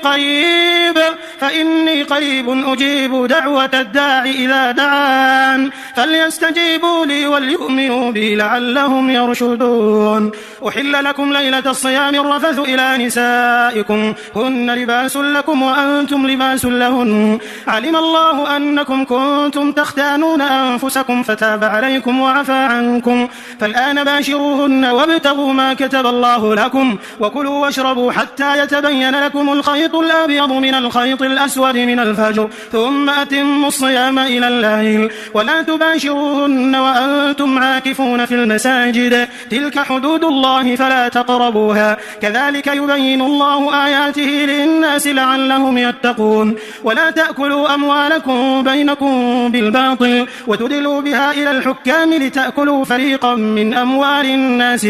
قريب أجيب دعوة الداع إذا دعان فليستجيبوا لي وليؤمنوا به لعلهم يرشدون. أحل لكم ليلة الصيام الرفث إلى نسائكم هن لباس لكم وأنتم لباس لهن علم الله أنكم كنتم تختانون أنفسكم فتاب عليكم وعفى عنكم فالآن باشروهن وابتغوا ما كتب الله لكم وكلوا واشربوا حتى يتبين لكم الخيط الأبيض من الخيط الأسود من الفجر ثم أتموا الصيام إلى الليل ولا تباشروهن وأنتم عاكفون في المساجد تلك حدود الله فلا تقربوها كذلك يبين الله آياته للناس لعلهم يتقون. ولا تأكلوا أموالكم بينكم بالباطل وتدلوا بها إلى الحكام لتأكلوا فريقا من أموال الناس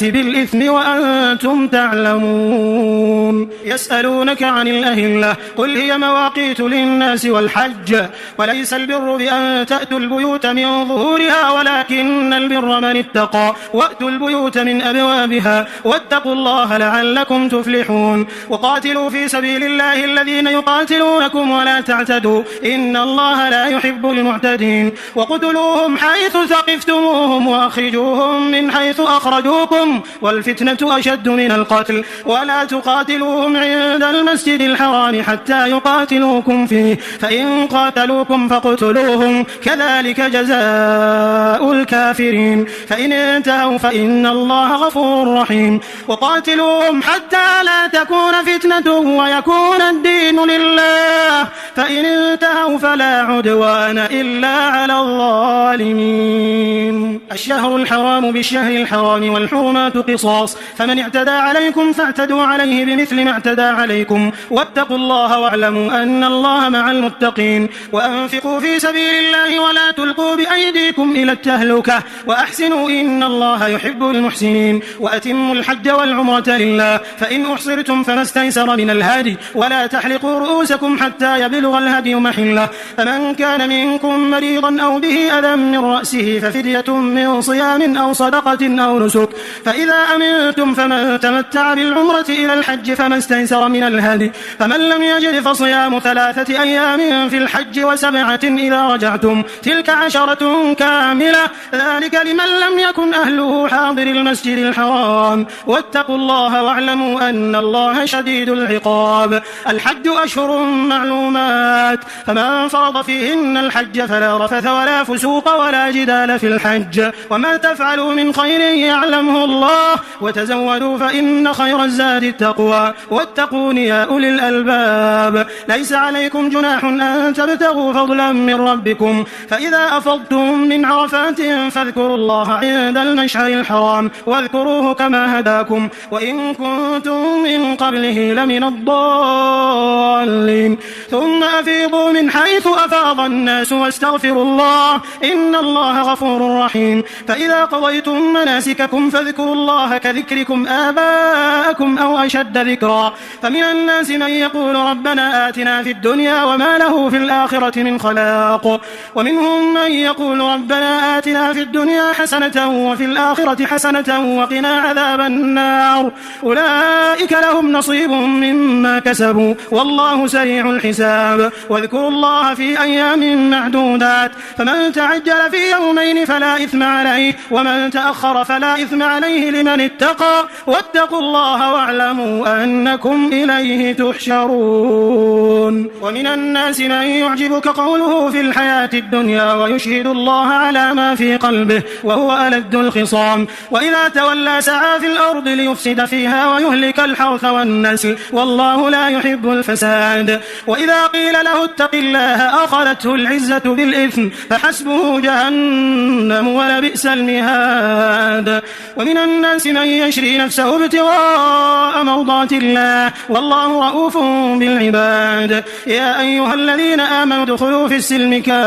بالإثم وأنتم تعلمون. يسألونك عن الأهلة قل هي مواقيت للناس والحج وليس البر بأن تأتوا البيوت من ظهورها ولكن البر من اتقى وأتوا البيوت من أبوابها واتقوا الله لعلكم تفلحون. وقاتلوا في سبيل الله الذين يقاتلونكم ولا تعتدوا إن الله لا يحب المعتدين. وقتلوهم حيث ثقفتموهم وأخرجوهم من حيث أخرجوكم والفتنة أشد من القتل ولا تقاتلوهم عند المسجد الحرام حتى يقاتلوكم فيه فإن قاتلوكم فاقتلوهم كذلك جزاء الكافرين فإن انتهوا فإن الله غفور رحيم. وقاتلوهم حتى لا تكون فتنة ويكون الدين لله فإن انتهوا فلا عدوان إلا على الظالمين. الشهر الحرام بالشهر الحرام والحرمات قصاص فمن اعتدى عليكم فاعتدوا عليه بمثل ما اعتدى عليكم واتقوا الله واعلموا أن الله مع المتقين. وأنفقوا في سبيل الله ولا تلقوا بأيديكم إلى التهلكة وأحسنوا إن الله يحب المحسنين. وأتموا الحج والعمرة لله فإن أحصرتم فما استيسر من الهدي ولا تحلقوا رؤوسكم حتى يبلغ الهدي محله فمن كان منكم مريضا أو به أذى من رأسه ففدية من صيام أو صدقة أو نسك فإذا أمنتم فمن تمتع بالعمرة إلى الحج فما استيسر من الهدي فمن لم يجد فصيام 3 أيام في الحج و7 إذا رجعتم تلك 10 كاملة ذلك لمن لم يكن أهله حاضر المسجد الحرام واتقوا الله واعلموا أن الله شديد العقاب. الحج أشهر معلومات فمن فرض فيهن الحج فلا رفث ولا فسوق ولا جدال في الحج وما تفعلوا من خير يعلمه الله وتزودوا فإن خير الزاد التقوى واتقون يا أولي الألباب. ليس عليكم جناح أن تبتغوا فضلا من ربكم فإذا أفضتم من عرفات فاذكروا الله عند المشعر الحرام واذكروه كما هداكم وإن كنتم من قبله لمن الضالين ثم أفيضوا من حيث أفاض الناس واستغفروا الله إن الله غفور رحيم. فإذا قضيتم مناسككم فاذكروا الله كذكركم آباءكم أو أشد ذكرا فمن الناس من يقول ربنا آتنا في الدنيا وما له في الآخرة من خلاق ومنهم من يقول ربنا آتنا في الدنيا حسنة وفي الآخرة حسنة وقنا عذاب النار أولئك لهم نصيب مما كسبوا والله سريع الحساب. واذكروا الله في أيام معدودات فمن تعجل في يومين فلا إثم عليه ومن تأخر فلا إثم عليه لمن اتقى واتقوا الله واعلموا أنكم إليه تحشرون. ومن الناس من يعجبك قوله في الحياة الدنيا ويشهد الله على ما في قلبه وهو ألد الخصام وإذا تولى سعى في الأرض ليفسد فيها ويهلك الحرث والنسل والله لا يحب الفساد. وإذا قيل له اتق الله أخذته العزة بالإثم فحسبه جهنم ولبئس المهاد. ومن الناس من يشري نفسه ابتغاء مرضات الله والله رؤوف بالعباد. يا أيها الذين آمنوا ادخلوا في السلم كافة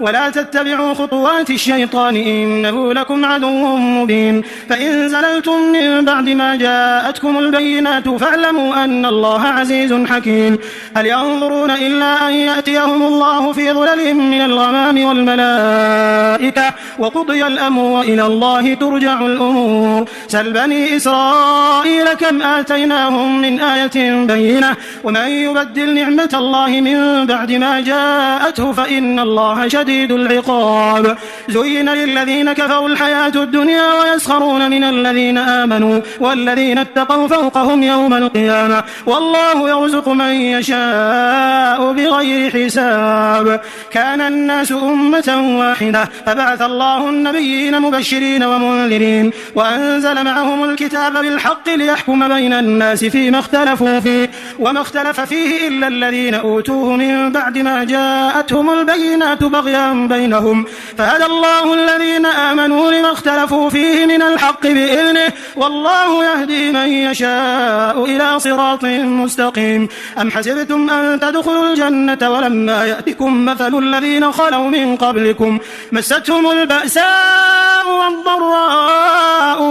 ولا تتبعوا خطوات الشيطان إنه لكم عدو مبين فإن زللتم من بعد ما جاءتكم البينات فاعلموا أن الله عزيز حكيم هل ينظرون إلا أن يأتيهم الله في ظلل من الغمام والملائكة وقضي الأمر وإلى الله ترجع الأمور سل بني إسرائيل كم آتيناهم من آية بينة ومن يبدل نعمة الله من بعد ما جاءته فإن الله شديد العقاب زين للذين كفروا الحياة الدنيا ويسخرون من الذين آمنوا والذين اتقوا فوقهم يوم القيامة والله يرزق من يشاء بغير حساب كان الناس أمة واحدة فبعث الله النبيين مبشرين ومنذرين وأنزل معهم الكتاب بالحق ليحكم بين الناس فيما اختلفوا فيه وما اختلف فيه إلا الذين أوتوه من بعد ما جاءتهم البينات بغيا بينهم فهدى الله الذين آمنوا لما اختلفوا فيه من الحق بإذنه والله يهدي من يشاء إلى صراط مستقيم أم حسبتم أن تدخلوا الجنة ولما يأتكم مثل الذين خلوا من قبلكم مستهم البأساء والضراء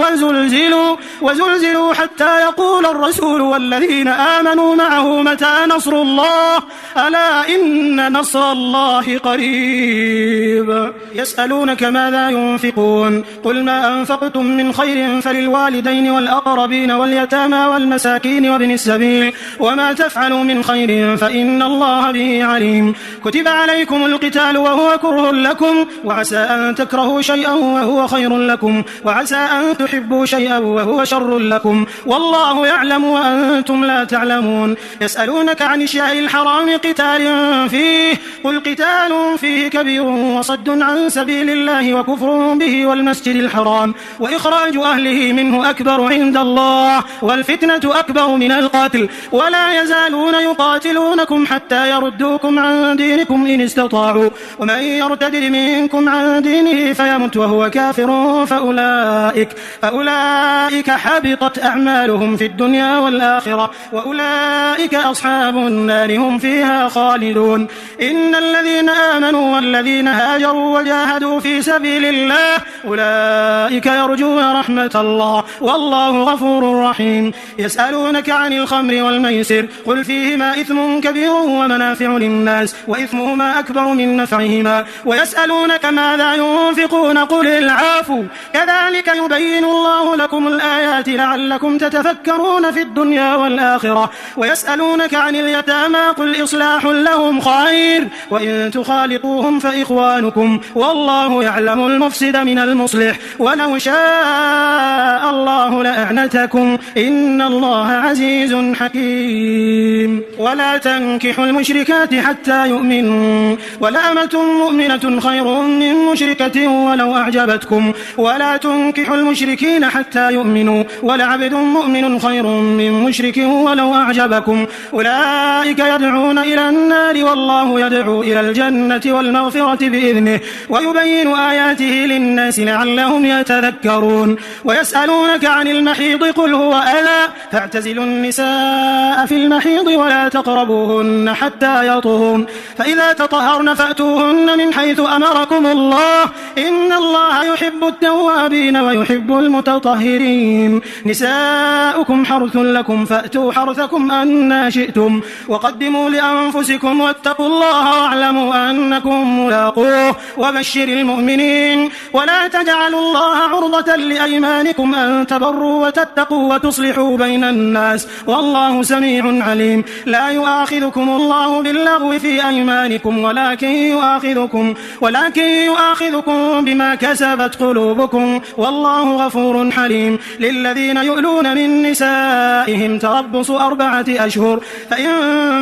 وزلزلوا حتى يقول الرسول والذين آمنوا معه متى نصر الله ألا إن نصر الله قريب يسألونك ماذا ينفقون قل ما أنفقتم من خير فللوالدين والأقربين واليتامى والمساكين وابن السبيل وما تفعلوا من خير فإن الله به عليم كتب عليكم القتال وهو كره لكم وعسى أن تكرهوا شيئا وهو خير لكم وعسى أن تحبوا شيئا وهو شر لكم والله يعلم وأنتم لا تعلمون يسألونك عن الشهر الحرام قتال فيه قل قتال فيه كبير وصد عن سبيل الله وكفر به والمسجد الحرام وإخراج أهله منه أكبر عند الله والفتنة أكبر من القتل ولا يزالون يقاتلونكم حتى يردوكم عن دينكم إن استطاعوا ومن يرتد منكم عن دينه فيمت وهو كافر فأولئك حبطت أعمالهم في الدنيا والآخرة وأولئك أصحاب النار هم فيها خالدون إن الذين آمنوا والذين هاجروا وجاهدوا في سبيل الله أولئك يرجون رحمة الله والله غفور رحيم يسألونك عن الخمر والميسر قل فيهما إثم كبير ومنافع للناس وإثمهما أكبر من نفعهما ويسألونك ماذا ينفقون قل العفو كذلك يبين الله لكم الآيات لعلكم تتفكرون في الدنيا والآخرة ويسألونك عن اليتامى قل إصلاح لهم خير وإن تخالطوهم فإخوانكم والله يعلم المفسد من المصلح ولو شاء الله لأعنتكم إن الله عزيز حكيم ولا تنكحوا المشركات حتى يؤمنوا ولأمة مؤمنة خير من مشركة ولو أعجبتكم ولا تنكحوا المشركين حتى يؤمنوا ولعبد مؤمن خير من مشرك ولو أعجبكم أولئك يدعون إلى النار والله يدعو إلى الجنة والمغفرة بإذنه ويبين آياته للناس لعلهم يتذكرون ويسألونك عن المحيض قل هو أذى فاعتزلوا النساء في المحيض ولا تقربوهن حتى يطهرن فإذا تطهرن فأتوهن من حيث أمركم الله إن الله يحب التوابين ويحب المتطهرين نساؤكم حرث لكم فأتوا حرثكم أن شئتم وقدموا لأنفسكم واتقوا الله واعلموا أنكم ملاقوه وبشر المؤمنين ولا تجعلوا الله عرضة لأيمانكم أن تبروا وتتقوا وتصلحوا بين الناس والله سميع عليم لا يؤاخذكم الله باللغو في أيمانكم ولكن يؤاخذكم بما كسبت قلوبكم والله غفور حليم للذين يؤلون من نسائهم تربص 4 أشهر فإن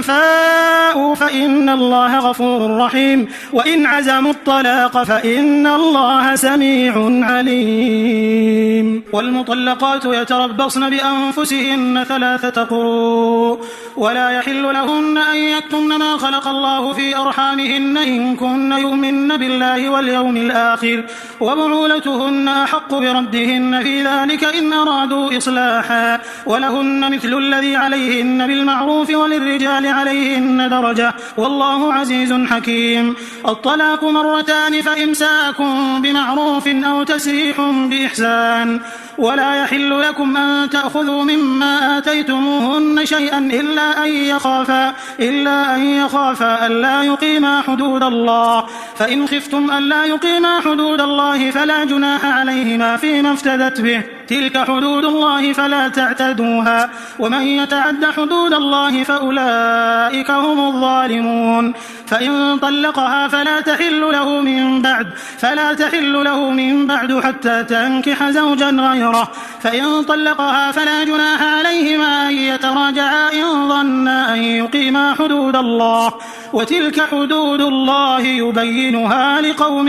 فاءوا فإن الله غفور رحيم وإن عزموا الطلاق فإن الله سميع عليم والمطلقات يتربصن بأنفسهن 3 قروء ولا يحل لهن أن يكتمن ما خلق الله في أرحامهن إن كن يؤمن بالله واليوم الآخر وبعولتهن أحق بردهن في ذلك إن أرادوا إصلاحا ولهن مثل الذي عليهن بالمعروف وللرجال عليهن درجة والله عزيز حكيم الطلاق مرتان فإمساك بمعروف أو تسريح بإحسان ولا يحل لكم أن تأخذوا مما آتيتموهن شيئا إلا أن يخافا ألا يقيما حدود الله فإن خفتم ألا يقيما حدود الله فلا جناح عليهما فيما افتدت به تلك حدود الله فلا تعتدوها ومن يتعد حدود الله فأولئك هم الظالمون فإن طلقها فلا تحل له من بعد حتى تنكح زوجا غيره فإن طلقها فلا جناح عليهما أن يتراجعا إن ظنا أن يقيما حدود الله وتلك حدود الله يبينها لقوم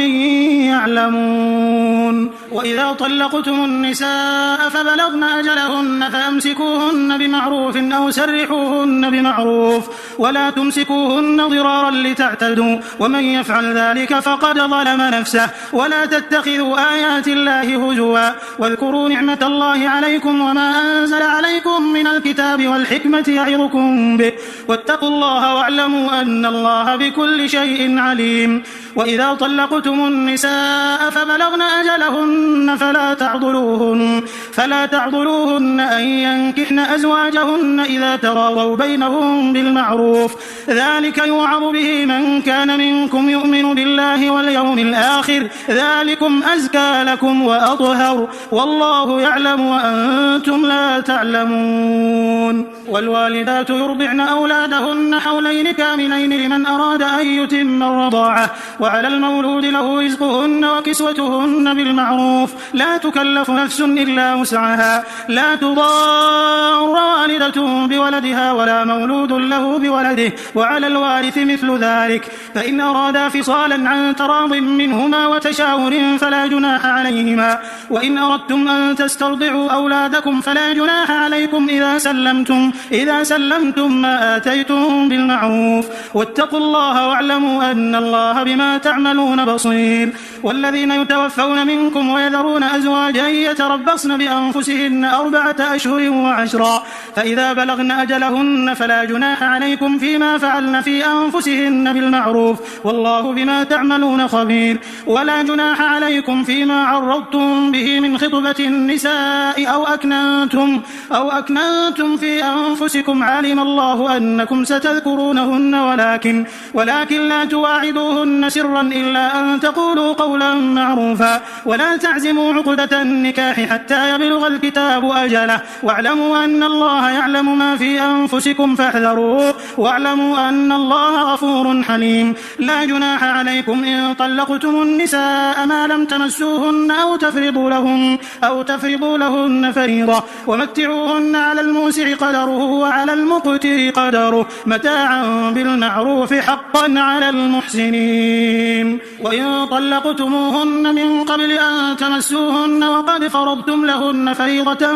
يعلمون وإذا طلقتم النساء فبلغن أجلهن فأمسكوهن بمعروف أو سرحوهن بمعروف ولا تمسكوهن ضرارا لتعتدوا ومن يفعل ذلك فقد ظلم نفسه ولا تتخذوا آيات الله هزوا واذكروا نعمة الله عليكم وما أنزل عليكم من الكتاب والحكمة يعظكم به واتقوا الله واعلموا أن الله بكل شيء عليم وإذا طلقتم النساء فبلغن أجلهن فلا تعضلوهن أن ينكحن أزواجهن إذا تراضوا بينهم بالمعروف ذلك يوعظ به من كان منكم يؤمن بالله واليوم الآخر ذلكم أزكى لكم وأطهر والله يعلم وأنتم لا تعلمون والوالدات يرضعن أولادهن حولين كاملين لمن أراد أن يتم الرضاعة وعلى المولود له رزقهن وكسوتهن بالمعروف لا تكلف نفس إلا وسعها لا تضار والدة بولدها ولا مولود له بولده وعلى الوارث مثل ذلك فإن أرادا فصالا عن تراض منهما وتشاور فلا جناح عليهما وإن أردتم أن تسترضعوا أولادكم فلا جناح عليكم إذا سلمتم ما آتيتم بالمعروف واتقوا الله واعلموا أن الله بما تعملون بصير والذين يتوفون منكم ويذرون أزواجا يتربصن بأنفسهن 4 أشهر و10 فإذا بلغن أجلهن فلا جناح عليكم فيما فعلن في أنفسهن بالمعروف والله بما تعملون خبير ولا جناح عليكم فيما عرضتم به من خطبة النساء أو أكننتم في أنفسكم علم الله أنكم ستذكرونهن ولكن لا تواعدوهن سرا إلا أن تقولوا قولا معروفا ولا تعزموا عقدة النكاح حتى يبلغ الكتاب أجله واعلموا أن الله يعلم ما في أنفسكم فاحذروه واعلموا أن الله غفور حليم لا جناح عليكم إن طلقتم النساء ما لم تمسوهن أو تفرضوا لهن فريضة ومتعوهن على الموسع قدره وعلى المقتر قدره متاعا بالمعروف حقا على المحسنين وإن طلقتموهن من قبل أن تمسوهن وقد فرضتم لهن فريضة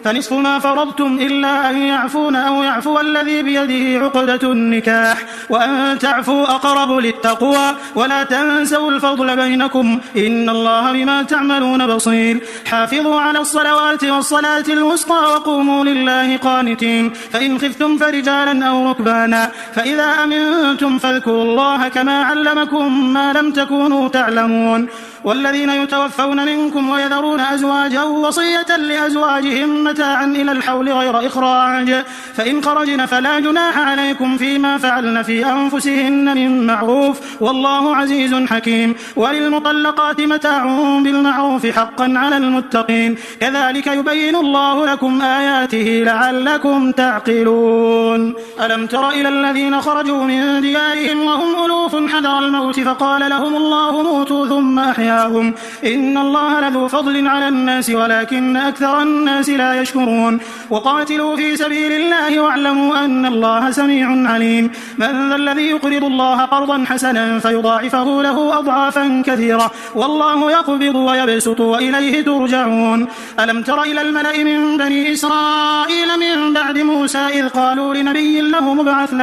فنصف ما فرضتم إلا أن يعفون أو يعفو الذي بيده عقدة النكاح وأن تعفوا أقرب للتقوى ولا تنسوا الفضل بينكم إن الله بما تعملون بصير حافظوا على الصلوات والصلاة الوسطى وقوموا لله قانتين فإن خفتم فرجالا أو ركبانا فإذا أمنتم فاذكروا الله كما علمكم ما لم تكونوا تعلمون والذين يتوفون منكم ويذرون أزواجا وصية لأزواجهم متاعا إلى الحول غير إخراج فإن خرجن فلا جناح عليكم فيما فعلن في أنفسهن من معروف والله عزيز حكيم وللمطلقات متاع بالمعروف حقا على المتقين كذلك يبين الله لكم آياته لعلكم تعقلون ألم تر إلى الذين خرجوا من ديارهم وهم ألوف حذر الموت فقال لهم الله موتوا ثم أحياهم إن الله لذو فضل على الناس ولكن أكثر الناس لا يشكرون وقاتلوا في سبيل الله واعلموا أن الله سميع عليم من ذا الذي يقرض الله قرضا حسنا فيضاعفه له أضعافا كثيرة والله يقبض ويبسط وإليه ترجعون ألم تر إلى الملأ من بني إسرائيل من بعد موسى إذ قالوا لنبي له مبعث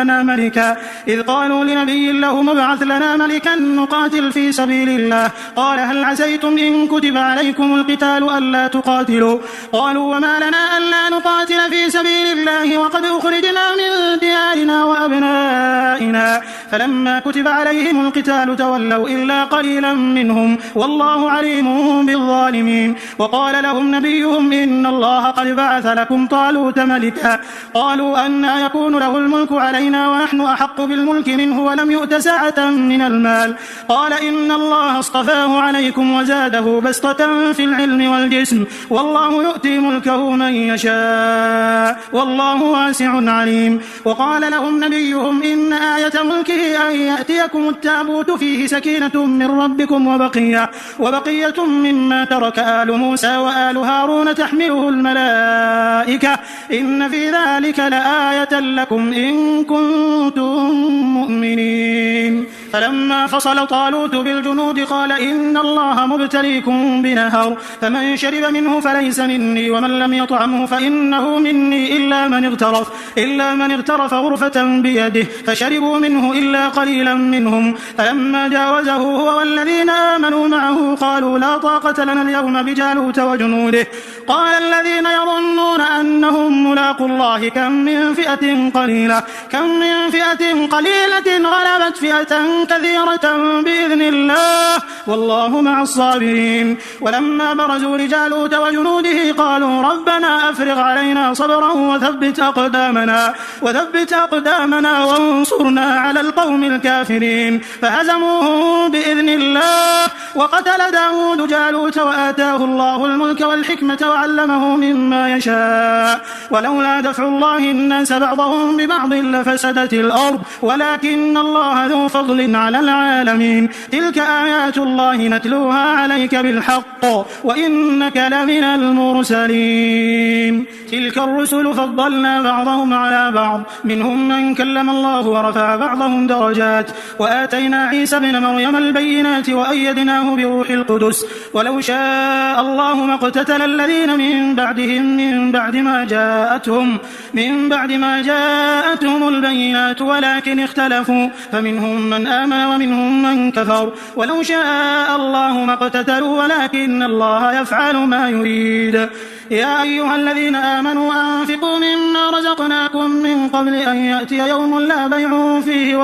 لنا ملكا نقاتل في سبيل الله قال هل عسيتم إن كتب عليكم القتال ألا تقاتلوا قالوا وما لنا ألا نقاتل في سبيل الله وقد أخرجنا من ديارنا وأبنائنا فلما كتب عليهم القتال تولوا إلا قليلا منهم والله عليم بالظالمين. وقال لهم نبيهم إن الله قد بعث لكم طالوت ملكا قالوا أنى يكون له الملك علينا ونحن أحق بالملك منه ولم يؤت سعة من المال قال إن الله اصطفاه عليكم وزاده بسطة في العلم والجسم والله يؤتي ملكه من يشاء والله واسع عليم. وقال لهم نبيهم إن آية ملكه أن يأتيكم التابوت فيه سكينة من ربكم وبقية مما ترك آل موسى وآل هارون تحمله الملائكة إن في ذلك لآية لكم إن كنتم مؤمنين. فلما فصل طالوت بالجنود قال إن الله مبتليكم بنهر فمن شرب منه فليس مني ومن لم يطعمه فإنه مني إلا من اغترف غرفة بيده فشربوا منه إلا قليلا منهم. فلما جاوزه هو والذين آمنوا معه قالوا لا طاقة لنا اليوم بجالوت وجنوده قال الذين يظنون أنهم ملاقوا الله كم من فئة قليلة غلبت فئة كثيرة بإذن الله والله مع الصابرين. ولما برزوا لجالوت وجنوده قالوا ربنا أفرغ علينا صبرا وثبت أقدامنا وانصرنا على القوم الكافرين فهزموهم بإذن الله. وقتل داود جالوت وآتاه الله الملك والحكمة وعلمه مما يشاء ولولا دفع الله الناس بعضهم ببعض لفسدت الأرض ولكن الله ذو فضل على العالمين. تلك آيات الله نتلوها عليك بالحق وإنك لمن المرسلين. تلك الرسل فضلنا بعضهم على بعض منهم من كلم الله ورفع بعضهم درجات وآتينا عيسى ابن مريم البينات وأيدناه بروح القدس ولو شاء الله ما اقتتل الذين من بعدهم من بعد ما جاءتهم البينات ولكن اختلفوا فمنهم من آمن ومنهم من كفر ولو شاء الله ما اقتتلوا ولكن الله يفعل ما يريد. يا أيها الذين آمنوا أنفقوا مما رزقناكم من قبل أن يأتي يوم لا بيع فيه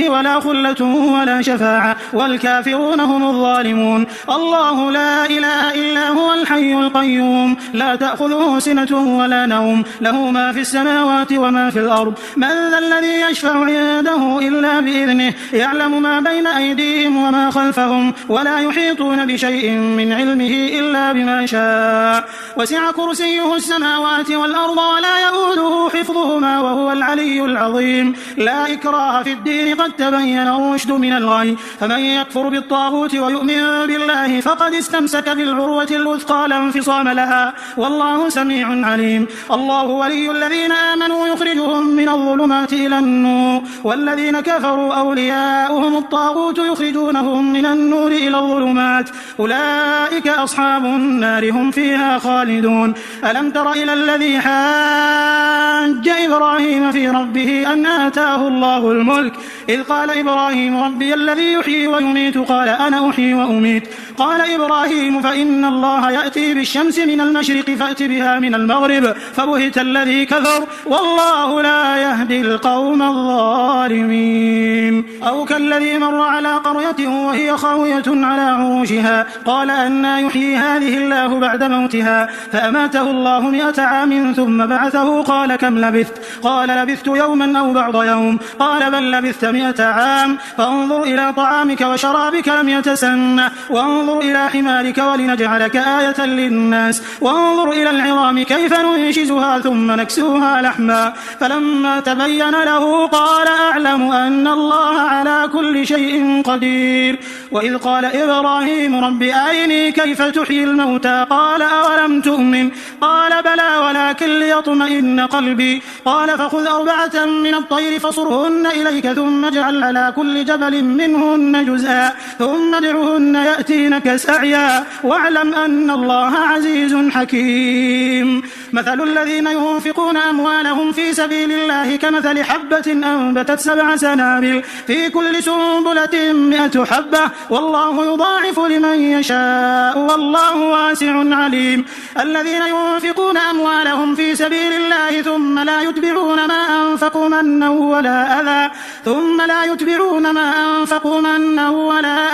ولا خلة ولا شفاعة والكافرون هم الظالمون. الله لا إله إلا هو الحي القيوم لا تأخذه سنة ولا نوم له ما في السماوات وما في الأرض من ذا الذي يشفع عنده إلا بإذنه يعلم ما بين أيديهم وما خلفهم ولا يحيطون بشيء من علمه إلا بما شاء وسع كرسيه السماوات والأرض ولا يؤوده حفظهما وهو العلي العظيم. لا إكراه في الدين قد تبين الرشد من الغي فمن يكفر بالطاغوت ويؤمن بالله فقد استمسك بالعروة الوثقى لا انفصام لها والله سميع عليم. الله ولي الذين آمنوا يخرجهم من الظلمات إلى النور والذين كفروا أولياؤهم الطاغوت يخرجونهم من النور إلى الظلمات أولئك أصحاب النار هم فيها خالدون. ألم تر إلى الذي حاج إبراهيم في ربه أن آتاه الله الملك إذ قال إبراهيم ربي الذي يحيي ويميت قال أنا أحيي وأميت قال إبراهيم فإن الله يأتي بالشمس من المشرق فأت بها من المغرب فبهت الذي كفر والله لا يهدي القوم الظالمين. أو كالذي مر على قرية وهي خاوية على عروشها قال أنى يحيي هذه الله بعد موتها فأماته الله 100 عام ثم بعثه قال كم لبثت قال لبثت يوما أو بعض يوم قال بل لبثت 100 عام فانظر إلى طعامك وشرابك لم يتسنه وانظر إلى حمارك ولنجعلك آية للناس وانظر إلى العظام كيف ننشزها ثم نكسوها لحما فلما تبين له قال أعلم أن الله على كل شيء قدير. وإذ قال إبراهيم رب أرني كيف تحيي الموتى قال أولم تؤمن قال بلى ولكن ليطمئن قلبي قال فخذ 4 من الطير فصرهن إليك ثم اجعل على كل جبل منهن جزءا ثم ادعهن يأتينك سعيا واعلم أن الله عزيز حكيم. مثل الذين ينفقون أموالهم في سبيل الله كمثل حبة أنبتت 7 سنابل في كل كل سنبلة 100 حبة والله يضاعف لمن يشاء والله واسع عليم. الذين ينفقون أموالهم في سبيل الله ثم لا يتبعون ما أنفقوا منا ولا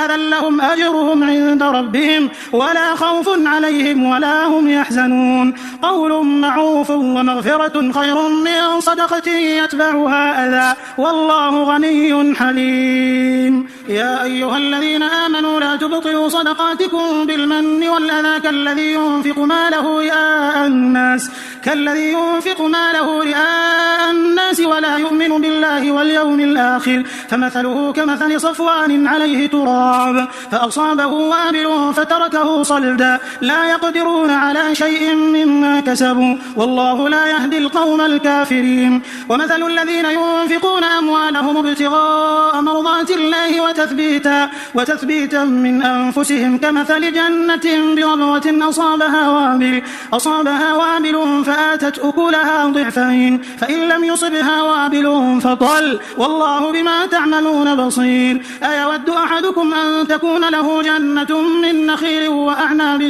أذى لهم أجرهم عند ربهم ولا خوف عليهم ولا هم يحزنون. قول معروف ومغفرة خير من صدقة يتبعها أذى والله غني حليم. يا أيها الذين آمنوا لا تبطلوا صدقاتكم بالمن والأذى كالذي ينفق ماله رئاء الناس ولا يؤمن بالله واليوم الآخر فمثله كمثل صفوان عليه تراب فأصابه وابل فتركه صلدا لا يقدرون على شيء مما كسبوا والله لا يهدي القوم الكافرين. ومثل الذين ينفقون أموالهم ابتغاء مرضات الله وتثبيتا من أنفسهم كمثل جنة بربوة أصابها وابل فآتت أكلها ضعفين فإن لم يصبها وابل فطل والله بما تعملون بصير. أيود أحدكم أن تكون له جنة من نخيل وأعناب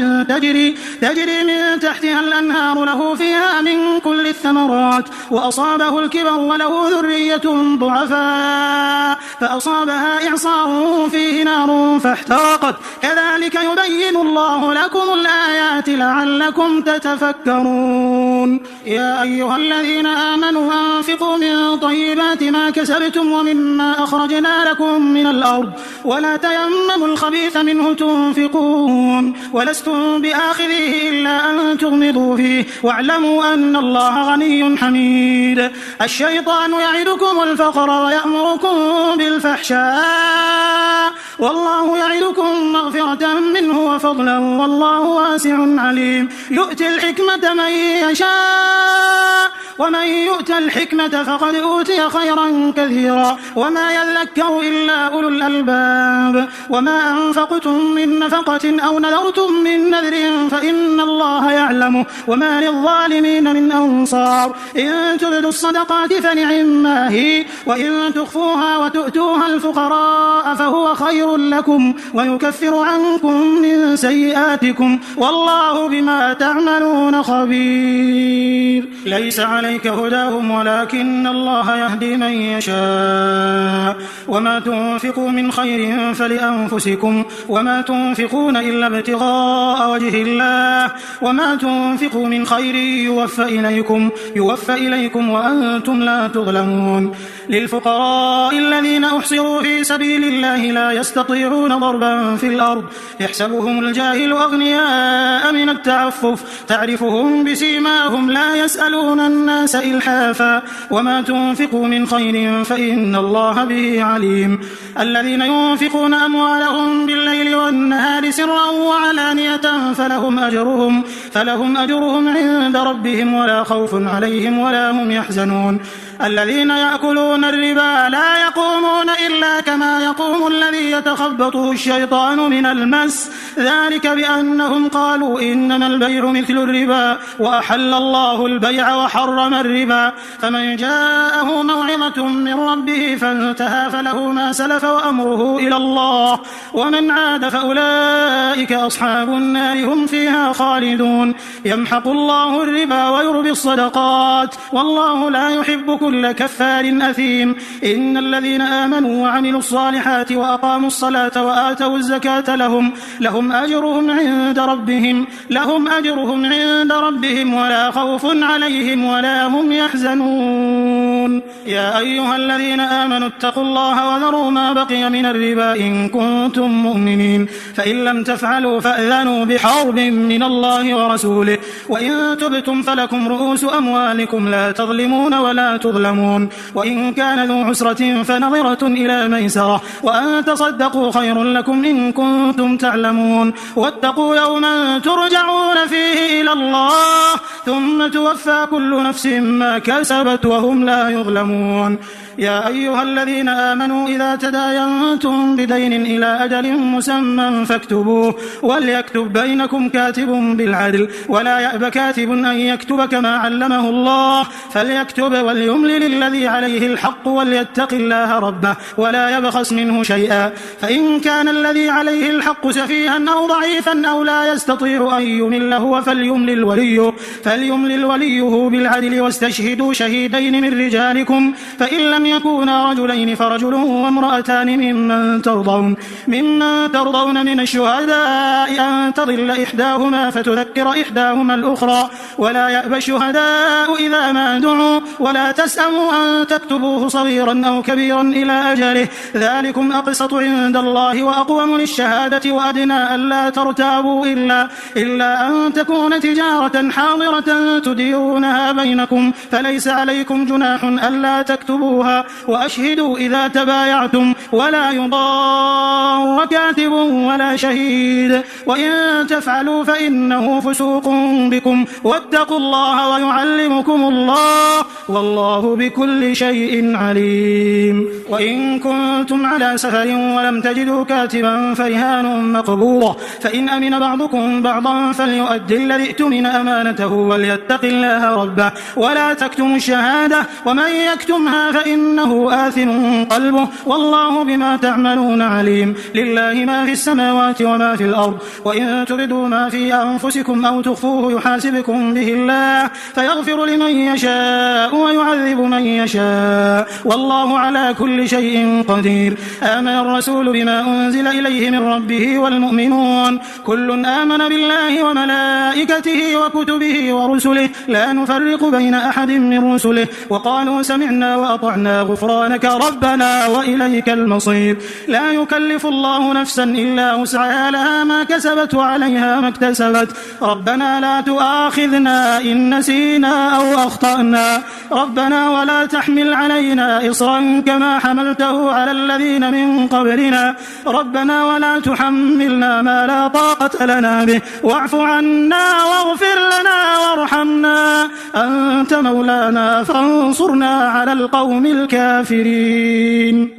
تجري من تحتها الأنهار له فيها من كل الثمرات وأصابه الكبر وله ذرية ضعفاء فأصابها إعصار فيه نار فاحترقت كذلك يبين الله لكم الآيات لعلكم تتفكرون. يا أيها الذين آمنوا أنفقوا من طيبات ما كسبتم ومما أخرجنا لكم من الأرض ولا تيمموا الخبيث منه تنفقون ولستم بآخذه إلا أن تغمضوا فيه واعلموا أن الله غني حميد. الشيطان يعدكم الفقر ويأمركم بالفحشاء والله يعدكم مغفرة منه وفضلا والله واسع عليم. يؤتي الحكمة من يشاء ومن يؤت الحكمة فقد أوتي خيرا كثيرا وما يذكر إلا أولو الألباب. وما أنفقتم من نفقة أو نذرتم من نذر فإن الله يعلمه وما للظالمين من أنصار. إن تبدوا الصدقات فنعما هي وإن تخفوها وتؤتوها الفقراء فهو خير لكم ويكفر عنكم من سيئاتكم والله بما تعملون خبير. ليس عليك هداهم ولكن الله يهدي من يشاء وما تنفقوا من خير فلأنفسكم وما تنفقون إلا ابتغاء وجه الله وما تنفقوا من خير يوفى إليكم وأنتم لا تظلمون. للفقراء الذين أحصروا في سبيل الله لا يستطيعون ضربا في الأرض يحسبهم الجاهل أغنياء من التعفف تعرفهم بسيماهم لا يسألون الناس إلحافا وما تنفقوا من خير فإن الله به عليم. الذين ينفقون أموالهم بالليل والنهار سرا وعلانية فلهم أجرهم عند ربهم ولا خوف عليهم ولا هم يحزنون. الذين يأكلون الربا لا يقومون إلا كما يقوم الذي يتخبطه الشيطان من المس ذلك بأنهم قالوا إنما البيع مثل الربا وأحل الله البيع وحرم الربا. فمن جاءه موعظة من ربه فانتهى فله ما سلف وأمره إلى الله ومن عاد فأولئك أصحاب النار هم فيها خالدون. يمحق الله الربا ويربي الصدقات والله لا يحب كل كفار أثيم. إن الذين آمنوا وعملوا الصالحات وأقاموا الصلاة وآتوا الزكاة لهم أجرهم عند ربهم ولا خوف عليهم ولا هم يحزنون. يا أيها الذين آمنوا اتقوا الله وذروا ما بقي من الربا إن كنتم مؤمنين فإن لم تفعلوا فأذنوا بحرب من الله ورسوله وإن تبتم فلكم رؤوس أموالكم لا تظلمون ولا تظلمون. وإن كان ذو عسرة فنظرة إلى ميسرة وأن تصدقوا خير لكم إن كنتم تعلمون. واتقوا يوما ترجعون فيه إلى الله ثم توفى كل نفس ما كسبت وهم لا يظلمون. يا أيها الذين آمنوا إذا تداينتم بدين إلى أجل مسمى فاكتبوه وليكتب بينكم كاتب بالعدل ولا يأب كاتب أن يكتب كما علمه الله فليكتب وليملل الذي عليه الحق وليتق الله ربه ولا يبخس منه شيئا فإن كان الذي عليه الحق سفيها أو ضعيفا أو لا يستطيع أن يمل هو فليملل وليه بالعدل واستشهدوا شهيدين من رجالكم فإن لم يكونا رجلين فرجل وامرأتان ممن ترضون من الشهداء أن تضل إحداهما فتذكر إحداهما الأخرى ولا يأبى الشهداء إذا ما دعوا ولا تسأموا أن تكتبوه صغيرا أو كبيرا إلى أجله ذلكم أقسط عند الله وأقوم للشهادة وأدنى ألا ترتابوا إلا أن تكون تجارة حاضرة تديرونها بينكم فليس عليكم جناح ألا تكتبوها وأشهدوا إذا تبايعتم ولا يضار كاتب ولا شهيد وإن تفعلوا فإنه فسوق بكم واتقوا الله ويعلمكم الله والله بكل شيء عليم وإن كنتم على سفر ولم تجدوا كاتبا فرهان مقبوضة فإن أمن بعضكم بعضا فليؤدي الذي اؤتمن أمانته وليتق الله ربه ولا تكتموا الشهادة ومن يكتمها فإنه آثم قلبه والله بما تعملون عليم لله ما في السماوات وما في الأرض وإن تبدوا ما في أنفسكم أو تخفوه يحاسبكم به الله فيغفر لمن يشاء ويعذب من يشاء والله على كل شيء قدير آمن الرسول بما أنزل إليه من ربه والمؤمنون كل آمن بالله وملائكته وكتبه ورسله لا نفرق بين أحد من رسله وقالوا سمعنا وأطعنا غفرانك ربنا وإليك المصير لا يكلف الله نفسا إلا وسعها لها ما كسبت وعليها ما اكتسبت ربنا لا تؤاخذنا إن نسينا أو أخطأنا ربنا ولا تحمل علينا إصرا كما حملته على الذين من قبلنا ربنا ولا تحملنا ما لا طاقة لنا به واعف عنا واغفر لنا وارحمنا أنت مولانا فانصرنا على القوم الكافرين